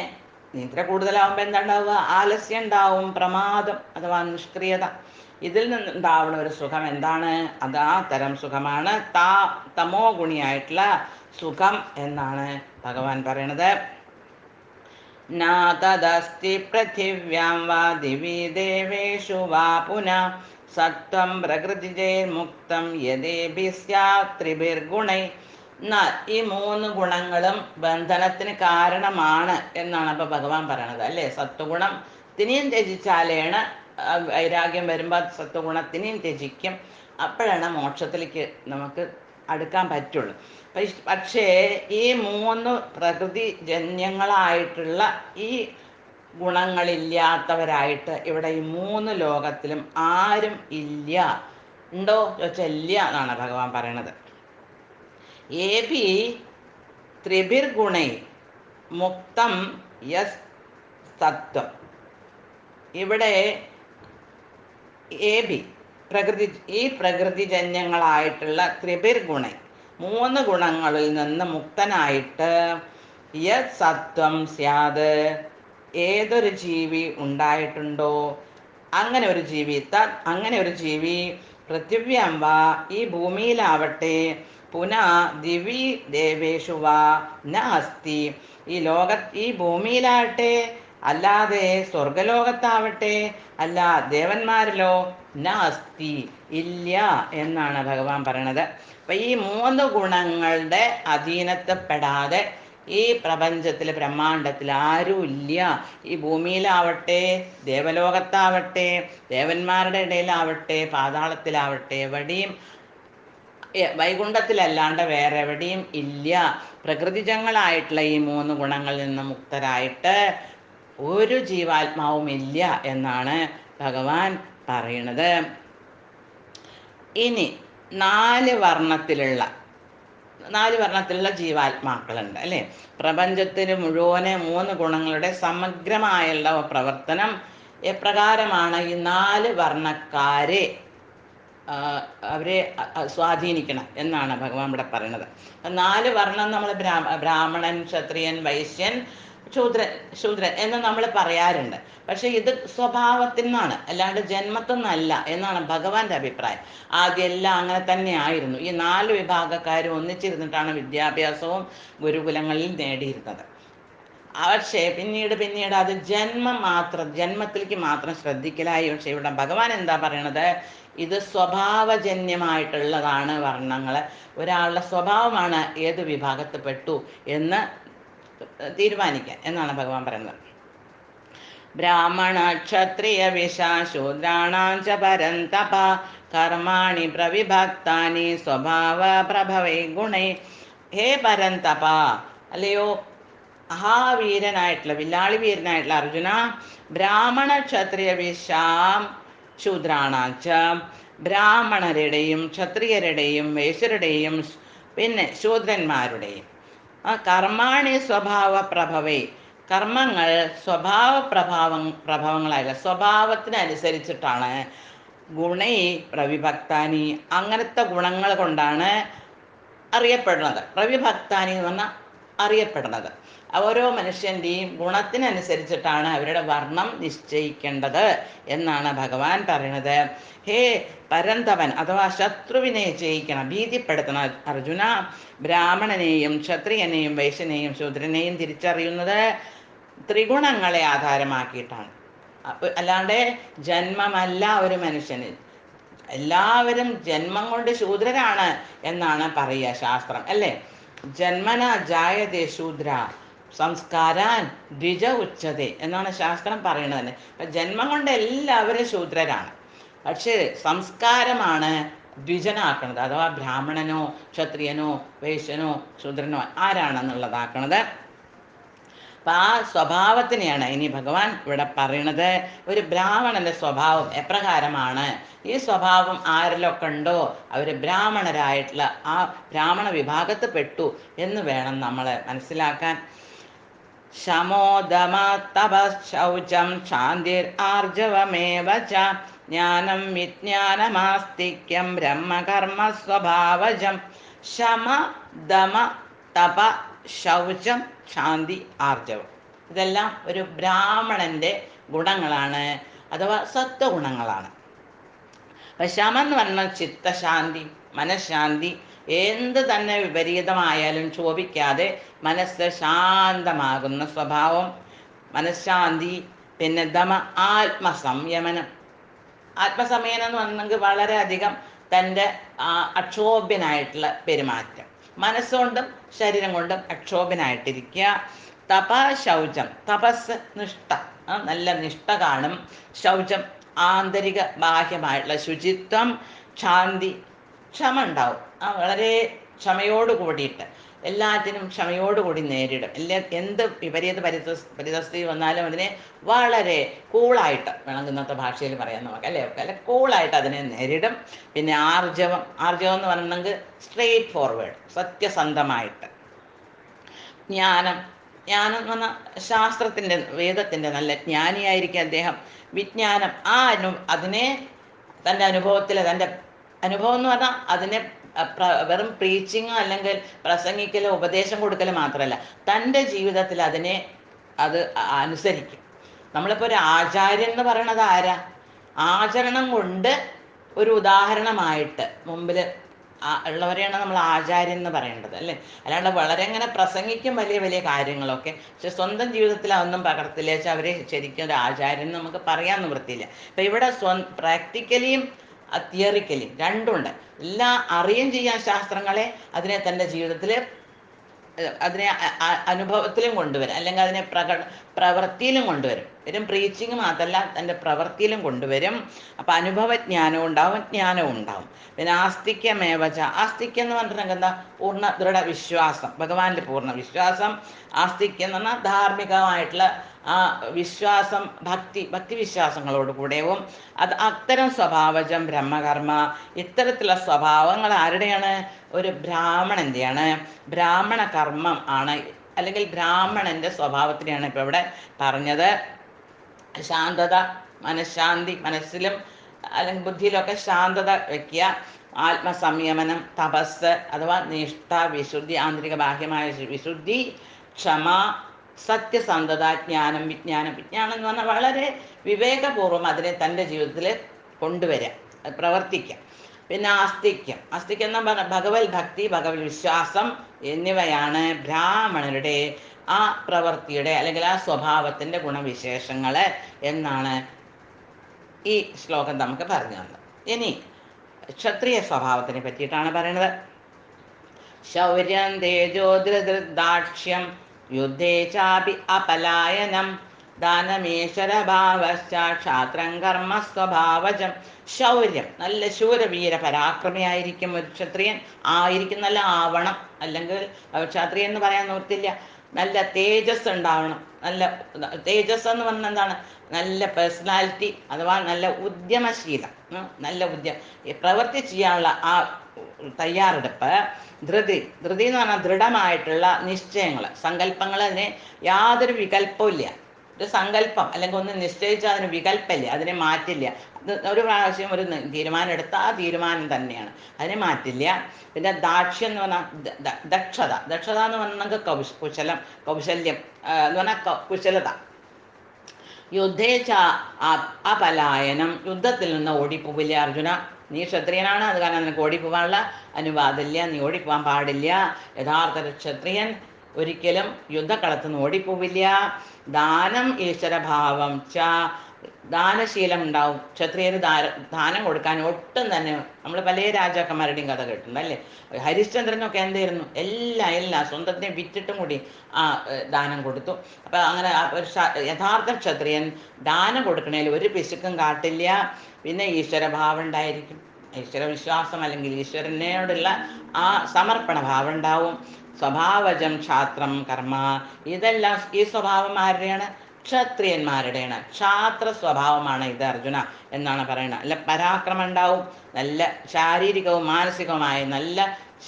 നിദ്ര കൂടുതലാവുമ്പോൾ എന്താ ഉണ്ടാവുക? ആലസ്യം ഉണ്ടാവും, പ്രമാദം അഥവാ നിഷ്ക്രിയത. ഇതിൽ നിന്നുണ്ടാവുന്ന ഒരു സുഖം എന്താണ്? അതാ തരം സുഖമാണ് തമോ ഗുണിയായിട്ടുള്ള സുഖം എന്നാണ് ഭഗവാൻ പറയണത്. നാതദസ്തി പൃഥിവ്യാം വാ ദിവി ദേവേഷു വാ പുനഃ സത്വം പ്രകൃതിജൈർമുക്തം യദേഭി സ്യാത് ത്രിഭിർഗുണൈ. ഈ 3 ഗുണങ്ങളും ബന്ധനത്തിന് കാരണമാണ് എന്നാണ് അപ്പൊ ഭഗവാൻ പറയണത്, അല്ലേ? സത്വഗുണത്തിനെയും ത്യജിച്ചാലാണ്, വൈരാഗ്യം വരുമ്പോൾ സത്വഗുണത്തിനെയും ത്യജിക്കും, അപ്പോഴാണ് മോക്ഷത്തിലേക്ക് നമുക്ക് അടുക്കാൻ പറ്റുള്ളൂ. പക്ഷേ ഈ 3 പ്രകൃതിജന്യങ്ങളായിട്ടുള്ള ഈ ഗുണങ്ങളില്ലാത്തവരായിട്ട് ഇവിടെ ഈ 3 ലോകത്തിലും ആരും ഇല്ല. ഉണ്ടോ ചോദിച്ചാൽ ഇല്ല എന്നാണ് ഭഗവാൻ പറയണത്. ഏപി ത്രിഭിർഗുണൈ മുക്തം യസ് സത്വം. ഇവിടെ പ്രകൃതിജന്യങ്ങളായിട്ടുള്ള ത്രിഭിർഗുണൈ 3 ഗുണങ്ങളിൽ നിന്ന് മുക്തനായിട്ട് യത് സത്വം സ്യാത്, ഏതൊരു ജീവി ഉണ്ടായിട്ടുണ്ടോ, അങ്ങനെ ഒരു ജീവി പൃഥിവ്യാം വാ, ഈ ഭൂമിയിലാവട്ടെ, പുനഃ ദിവി ദേവേഷു വാ ന അസ്തി, ഈ ഭൂമിയിലാവട്ടെ, അല്ലാതെ സ്വർഗലോകത്താവട്ടെ, അല്ല ദേവന്മാരിലോ, ന അസ്തി, ഇല്ല എന്നാണ് ഭഗവാൻ പറയണത്. അപ്പൊ ഈ 3 ഗുണങ്ങളുടെ അധീനത്വപ്പെടാതെ ഈ പ്രപഞ്ചത്തിൽ, ബ്രഹ്മാണ്ടത്തിൽ ആരും ഇല്ല. ഈ ഭൂമിയിലാവട്ടെ, ദേവലോകത്താവട്ടെ, ദേവന്മാരുടെ ഇടയിലാവട്ടെ, പാതാളത്തിലാവട്ടെ, എവിടെയും, വൈകുണ്ഠത്തിലല്ലാണ്ട് വേറെ എവിടെയും ഇല്ല. പ്രകൃതിജങ്ങളായിട്ടുള്ള ഈ 3 ഗുണങ്ങളിൽ നിന്ന് മുക്തരായിട്ട് ഒരു ജീവാത്മാവും ഇല്ല എന്നാണ് ഭഗവാൻ പറയണത്. ഇനി 4 വർണ്ണത്തിലുള്ള ജീവാത്മാക്കളുണ്ട്, അല്ലേ? പ്രപഞ്ചത്തിന് മുഴുവനെ 3 ഗുണങ്ങളുടെ സമഗ്രമായുള്ള പ്രവർത്തനം എപ്രകാരമാണ് ഈ 4 വർണ്ണക്കാരെ അവരെ സ്വാധീനിക്കണം എന്നാണ് ഭഗവാൻ ഇവിടെ പറയുന്നത്. 4 വർണ്ണം നമ്മൾ ബ്രാഹ്മണൻ, ക്ഷത്രിയൻ, വൈശ്യൻ, ശൂദ്രൻ ശൂദ്രൻ എന്ന് നമ്മൾ പറയാറുണ്ട്. പക്ഷെ ഇത് സ്വഭാവത്തിൽ നിന്നാണ്, അല്ലാണ്ട് ജന്മത്തിൽ നിന്നല്ല എന്നാണ് ഭഗവാന്റെ അഭിപ്രായം. ആദ്യം എല്ലാം അങ്ങനെ തന്നെ ആയിരുന്നു. ഈ 4 വിഭാഗക്കാരും ഒന്നിച്ചിരുന്നിട്ടാണ് വിദ്യാഭ്യാസവും ഗുരുകുലങ്ങളിൽ നേടിയിരുന്നത്. പക്ഷേ പിന്നീട് അത് ജന്മത്തിലേക്ക് മാത്രം ശ്രദ്ധിക്കലായി. പക്ഷെ ഇവിടെ ഭഗവാൻ എന്താ പറയണത്? ഇത് സ്വഭാവജന്യമായിട്ടുള്ളതാണ്. വർണ്ണങ്ങൾ ഒരാളുടെ സ്വഭാവമാണ് ഏത് വിഭാഗത്തിൽ പെട്ടു എന്ന് തീരുമാനിക്കാൻ എന്നാണ് ഭഗവാൻ പറയുന്നത്. ബ്രാഹ്മണ ക്ഷത്രിയ ശൂദ്രാണാം ച പരന്തപ കർമാണി പ്രവിഭക്താനി സ്വഭാവ പ്രഭവേ ഗുണേ. ഹേ പരന്തപ, അല്ലയോ മഹാവീരനായിട്ടുള്ള വില്ലാളി വീരനായിട്ടുള്ള അർജുന, ബ്രാഹ്മണ ക്ഷത്രിയ ശൂദ്രാണാച്ച, ബ്രാഹ്മണരുടെയും ക്ഷത്രിയരുടെയും വൈശ്യരുടെയും പിന്നെ ശൂദ്രന്മാരുടെയും കർമാണി സ്വഭാവ പ്രഭവേ, കർമ്മങ്ങൾ പ്രഭാവങ്ങളായില്ല, സ്വഭാവത്തിനനുസരിച്ചിട്ടാണ്. ഗുണൈ പ്രവിഭക്താനി, അങ്ങനത്തെ ഗുണങ്ങൾ കൊണ്ടാണ് അറിയപ്പെടുന്നത്. പ്രവിഭക്താനി എന്ന് പറഞ്ഞാൽ അറിയപ്പെടുന്നത്. ഓരോ മനുഷ്യൻ്റെയും ഗുണത്തിനനുസരിച്ചിട്ടാണ് അവരുടെ വർണ്ണം നിശ്ചയിക്കേണ്ടത് എന്നാണ് ഭഗവാൻ പറയുന്നത്. ഹേ പരന്തപൻ അഥവാ ശത്രുവിനെ ജയിക്കണം, ഭീതിപ്പെടുത്തണം അർജുന. ബ്രാഹ്മണനെയും ക്ഷത്രിയനെയും വൈശ്യനെയും ശൂദ്രനെയും തിരിച്ചറിയുന്നത് ത്രിഗുണങ്ങളെ ആധാരമാക്കിയിട്ടാണ്. അല്ലാണ്ട് ജന്മമല്ല ഒരു മനുഷ്യന്. എല്ലാവരും ജന്മം കൊണ്ട് ശൂദ്രരാണ് എന്നാണ് പറയുക ശാസ്ത്രം, അല്ലേ? ജന്മന ജായതേ ശൂദ്ര സംസ്കാരാൻ ദ്വിജ ഉച്ചതേ എന്നാണ് ശാസ്ത്രം പറയുന്നത് തന്നെ. ജന്മം കൊണ്ട് എല്ലാവരും ശൂദ്രരാണ്, പക്ഷേ സംസ്കാരമാണ് ദ്വിജനാക്കുന്നത്. അഥവാ ബ്രാഹ്മണനോ ക്ഷത്രിയനോ വൈശ്യനോ ശൂദ്രനോ ആരാണെന്നുള്ളതാക്കണത്. അപ്പം ആ സ്വഭാവത്തിനെയാണ് ഇനി ഭഗവാൻ ഇവിടെ പറയണത്. ഒരു ബ്രാഹ്മണന്റെ സ്വഭാവം എപ്രകാരമാണ്? ഈ സ്വഭാവം ആരിലൊക്കെ ഉണ്ടോ അവർ ബ്രാഹ്മണരായിട്ടുള്ള ആ ബ്രാഹ്മണ വിഭാഗത്തിൽ പെട്ടു എന്ന് വേണം നമ്മൾ മനസ്സിലാക്കാൻ. ശമോദമ തപശൗചം ശാന്തിർ ആർജവമേവ ച ജ്ഞാനം വിജ്ഞാനമാസ്തിക്യം ബ്രഹ്മകർമ്മ സ്വഭാവജം. ശമ ദമ തപ ശൗചം ശാന്തി ആർജവം, ഇതെല്ലാം ഒരു ബ്രാഹ്മണന്റെ ഗുണങ്ങളാണ്, അഥവാ സത്വഗുണങ്ങളാണ്. ശമം എന്ന് പറഞ്ഞാൽ ചിത്തശാന്തി, മനഃശാന്തി. എന്ത് തന്നെ വിപരീതമായാലും ക്ഷോഭിക്കാതെ മനസ്സ് ശാന്തമാകുന്ന സ്വഭാവം, മനഃശാന്തി. പിന്നെ ദമ ആത്മസംയമനം. ആത്മസംയമനം എന്ന് പറഞ്ഞെങ്കിൽ വളരെയധികം തൻ്റെ അക്ഷോഭ്യനായിട്ടുള്ള പെരുമാറ്റം, മനസ്സുകൊണ്ടും ശരീരം കൊണ്ടും അക്ഷോഭ്യനായിട്ടിരിക്കുക. ശൗചം, തപസ് നിഷ്ഠ, നല്ല നിഷ്ഠ കാണും. ശൗചം ആന്തരിക ബാഹ്യമായിട്ടുള്ള ശുചിത്വം. ശാന്തി, ക്ഷമ ഉണ്ടാവും. വളരെ ക്ഷമയോട് കൂടിയിട്ട് എല്ലാറ്റിനും ക്ഷമയോടുകൂടി നേരിടും. എന്ത് വിപരീത പരിതസ്ഥിതി വന്നാലും അതിനെ വളരെ കൂളായിട്ട് വേണം ഇന്നത്തെ ഭാഷയിൽ പറയാൻ നമുക്ക്, അല്ലെ കൂളായിട്ട് അതിനെ നേരിടും. പിന്നെ ആർജവം എന്ന് പറഞ്ഞെങ്കിൽ സ്ട്രെയിറ്റ് ഫോർവേഡ്, സത്യസന്ധമായിട്ട്. ജ്ഞാനം എന്ന് പറഞ്ഞാൽ ശാസ്ത്രത്തിൻ്റെ വേദത്തിൻ്റെ നല്ല ജ്ഞാനിയായിരിക്കും അദ്ദേഹം. വിജ്ഞാനം അതിനെ തൻ്റെ അനുഭവത്തിൽ, തൻ്റെ അനുഭവം എന്ന് പറഞ്ഞാൽ അതിനെ വെറും പ്രീച്ചിങ്ങോ അല്ലെങ്കിൽ പ്രസംഗിക്കലോ ഉപദേശം കൊടുക്കലോ മാത്രമല്ല, തൻ്റെ ജീവിതത്തിൽ അത് അനുസരിക്കും. നമ്മളിപ്പോൾ ഒരു ആചാര്യൻ എന്ന് പറയണത് ആരാ? ആചരണം കൊണ്ട് ഒരു ഉദാഹരണമായിട്ട് മുമ്പിൽ ഉള്ളവരെയാണ് നമ്മൾ ആചാര്യൻ എന്ന് പറയേണ്ടത്, അല്ലേ? അല്ലാണ്ട് വളരെ ഇങ്ങനെ പ്രസംഗിക്കും വലിയ വലിയ കാര്യങ്ങളൊക്കെ, പക്ഷെ സ്വന്തം ജീവിതത്തിൽ അതൊന്നും പകർത്തില്ല വെച്ചാൽ അവരെ ശരിക്കും ഒരു ആചാര്യൻ നമുക്ക് പറയാൻ നിവൃത്തിയില്ല. അപ്പം ഇവിടെ പ്രാക്ടിക്കലിയും തിയറിക്കലിയും രണ്ടുണ്ട്. എല്ലാം അറിയുകയും ചെയ്യാൻ ശാസ്ത്രങ്ങളെ, അതിനെ തൻ്റെ ജീവിതത്തിൽ അതിനെ അനുഭവത്തിലും കൊണ്ടുവരും, അല്ലെങ്കിൽ അതിനെ പ്രവൃത്തിയിലും കൊണ്ടുവരും. വെറും പ്രീച്ചിങ് മാത്രമല്ല, തൻ്റെ പ്രവൃത്തിയിലും കൊണ്ടുവരും. അപ്പം അനുഭവജ്ഞാനവും ഉണ്ടാവും, ജ്ഞാനവും ഉണ്ടാവും. പിന്നെ ആസ്തിക്യമേവച, ആസ്തിക്യം എന്ന് പറഞ്ഞിട്ടുണ്ടെങ്കിൽ എന്താ? പൂർണ്ണ ദൃഢ വിശ്വാസം, ഭഗവാനിൽ പൂർണ്ണ വിശ്വാസം. ആസ്തിക്യം എന്ന് പറഞ്ഞാൽ ധാർമ്മികമായിട്ടുള്ള ആ വിശ്വാസം, ഭക്തി വിശ്വാസങ്ങളോട് കൂടെയും അത്തരം സ്വഭാവജം ബ്രഹ്മകർമ്മ. ഇത്തരത്തിലുള്ള സ്വഭാവങ്ങൾ ആരുടെയാണ്? ഒരു ബ്രാഹ്മണൻ്റെയാണ്. ബ്രാഹ്മണ കർമ്മം ആണ്, അല്ലെങ്കിൽ ബ്രാഹ്മണൻ്റെ സ്വഭാവത്തിനെയാണ് ഇപ്പോൾ ഇവിടെ പറഞ്ഞത്. ശാന്തത, മനഃശാന്തി, മനസ്സിലും അല്ലെങ്കിൽ ബുദ്ധിയിലൊക്കെ ശാന്തത വയ്ക്കുക. ആത്മസംയമനം, തപസ് അഥവാ നിഷ്ഠ, വിശുദ്ധി, ആന്തരിക ബാഹ്യമായ വിശുദ്ധി, ക്ഷമ, സത്യസന്ധത, ജ്ഞാനം, വിജ്ഞാനം. വിജ്ഞാനം എന്ന് പറഞ്ഞാൽ വളരെ വിവേകപൂർവ്വം അതിനെ തൻ്റെ ജീവിതത്തിൽ കൊണ്ടുവരാം, പ്രവർത്തിക്കാം. പിന്നെ ആസ്തിക്യം. ആസ്തിക്യം എന്ന് പറഞ്ഞാൽ ഭഗവത് ഭക്തി, ഭഗവത് വിശ്വാസം എന്നിവയാണ് ബ്രാഹ്മണരുടെ ആ പ്രവൃത്തിയുടെ അല്ലെങ്കിൽ ആ സ്വഭാവത്തിൻ്റെ ഗുണവിശേഷങ്ങൾ എന്നാണ് ഈ ശ്ലോകം നമുക്ക് പറഞ്ഞു തന്നത്. ഇനി ക്ഷത്രിയ സ്വഭാവത്തിനെ പറ്റിയിട്ടാണ് പറയുന്നത്. ശൗര്യം തേജോദൃദാക്ഷ്യം യുദ്ധേ ചാപി അപലായനം ദാനമേശ്വരഭാവശ്ച ക്ഷാത്രം കർമ്മ സ്വഭാവജം. ശൗര്യം, നല്ല ശൂരവീര പരാക്രമിയായിരിക്കും ഒരു ക്ഷത്രിയൻ. നല്ല ആവണം, അല്ലെങ്കിൽ ക്ഷത്രിയൻ എന്ന് പറയാൻ നിർത്തില്ല. നല്ല തേജസ് ഉണ്ടാവണം. നല്ല തേജസ് എന്ന് പറഞ്ഞാൽ എന്താണ്? നല്ല പേഴ്സണാലിറ്റി, അഥവാ നല്ല ഉദ്യമശീലം, നല്ല പ്രവൃത്തി ചെയ്യാനുള്ള ആ തയ്യാറെടുപ്പ്. ധൃതി എന്ന് പറഞ്ഞാൽ ദൃഢമായിട്ടുള്ള നിശ്ചയങ്ങൾ, സങ്കല്പങ്ങൾ. അതിന് യാതൊരു വികല്പവും ഇല്ല. ഒരു സങ്കല്പം അല്ലെങ്കിൽ ഒന്ന് നിശ്ചയിച്ചാൽ അതിന് വികല്പമില്ല, അതിനെ മാറ്റില്ല. ഒരു പ്രാവശ്യം ഒരു തീരുമാനം എടുത്താൽ ആ തീരുമാനം തന്നെയാണ്, അതിനെ മാറ്റില്ല. പിന്നെ ദാക്ഷ്യം എന്ന് പറഞ്ഞാൽ ദക്ഷത എന്ന് പറഞ്ഞാൽ കൗശല്യം എന്ന് പറഞ്ഞാൽ കുശലത. യുദ്ധേച്ച അപലായനം, യുദ്ധത്തിൽ നിന്ന് ഓടിപ്പോവില്ല. അർജുന, നീ ക്ഷത്രിയനാണ്, അത് കാരണം നിനക്ക് ഓടിപ്പോവാനുള്ള അനുവാദമില്ല, നീ ഓടിപ്പോവാൻ പാടില്ല. യഥാർത്ഥ ക്ഷത്രിയൻ ഒരിക്കലും യുദ്ധക്കളത്തിൽ നിന്ന് ഓടിപ്പോവില്ല. ദാനം ഈശ്വരഭാവം ച, ദാനശീലം ഉണ്ടാവും. ക്ഷത്രിയർ ദാനം കൊടുക്കാൻ ഒട്ടും തന്നെ, നമ്മൾ പല രാജാക്കന്മാരുടെയും കഥ കേട്ടിട്ടുണ്ട് അല്ലേ. ഹരിശ്ചന്ദ്രനൊക്കെ എന്തായിരുന്നു, എല്ലാം സ്വന്തത്തിനെ വിറ്റിട്ടും കൂടി ആ ദാനം കൊടുത്തു. അപ്പം അങ്ങനെ ഒരു യഥാർത്ഥ ക്ഷത്രിയൻ ദാനം കൊടുക്കണേൽ ഒരു പിശുക്കും കാട്ടില്ല. പിന്നെ ഈശ്വരഭാവം ഉണ്ടായിരിക്കും, ഈശ്വരവിശ്വാസം അല്ലെങ്കിൽ ഈശ്വരനോടുള്ള ആ സമർപ്പണ ഭാവം ഉണ്ടാവും. സ്വഭാവജം ക്ഷാത്രം കർമ്മ, ഇതെല്ലാം ഈ സ്വഭാവം ആരുടെയാണ്? ക്ഷത്രിയന്മാരുടെയാണ്. ക്ഷാത്ര സ്വഭാവമാണ് ഇത് അർജുന എന്നാണ് പറയുന്നത്. നല്ല പരാക്രമം ഉണ്ടാവും, നല്ല ശാരീരികവും മാനസികവുമായ നല്ല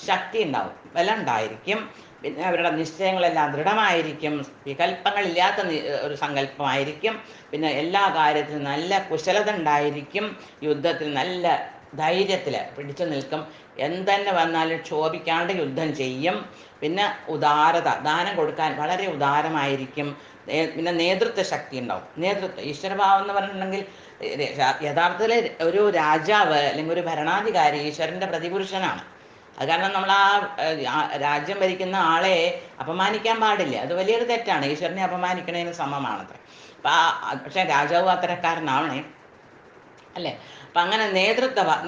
ശക്തി ഉണ്ടാവും, ബലം ഉണ്ടായിരിക്കും. പിന്നെ അവരുടെ നിശ്ചയങ്ങളെല്ലാം ദൃഢമായിരിക്കും, വികല്പങ്ങളില്ലാത്ത ഒരു സങ്കല്പമായിരിക്കും. പിന്നെ എല്ലാ കാര്യത്തിലും നല്ല കുശലത ഉണ്ടായിരിക്കും. യുദ്ധത്തിൽ നല്ല ധൈര്യത്തിൽ പിടിച്ചു നിൽക്കും, എന്തെന്നെ വന്നാലും ക്ഷോഭിക്കാണ്ട് യുദ്ധം ചെയ്യും. പിന്നെ ഉദാരത, ദാനം കൊടുക്കാൻ വളരെ ഉദാരമായിരിക്കും. പിന്നെ നേതൃത്വ ശക്തി ഉണ്ടാവും. ഈശ്വരഭാവം എന്ന് പറഞ്ഞിട്ടുണ്ടെങ്കിൽ യഥാർത്ഥത്തിൽ ഒരു രാജാവ് അല്ലെങ്കിൽ ഒരു ഭരണാധികാരി ഈശ്വരൻ്റെ പ്രതിപുരുഷനാണ്. അത് കാരണം നമ്മൾ ആ രാജ്യം ഭരിക്കുന്ന ആളെ അപമാനിക്കാൻ പാടില്ല, അത് വലിയൊരു തെറ്റാണ്. ഈശ്വരനെ അപമാനിക്കുന്നതിന് സമമാണത്രേ. പക്ഷെ രാജാവ് അത്തരക്കാരനാവണേ അല്ലേ. അപ്പം അങ്ങനെ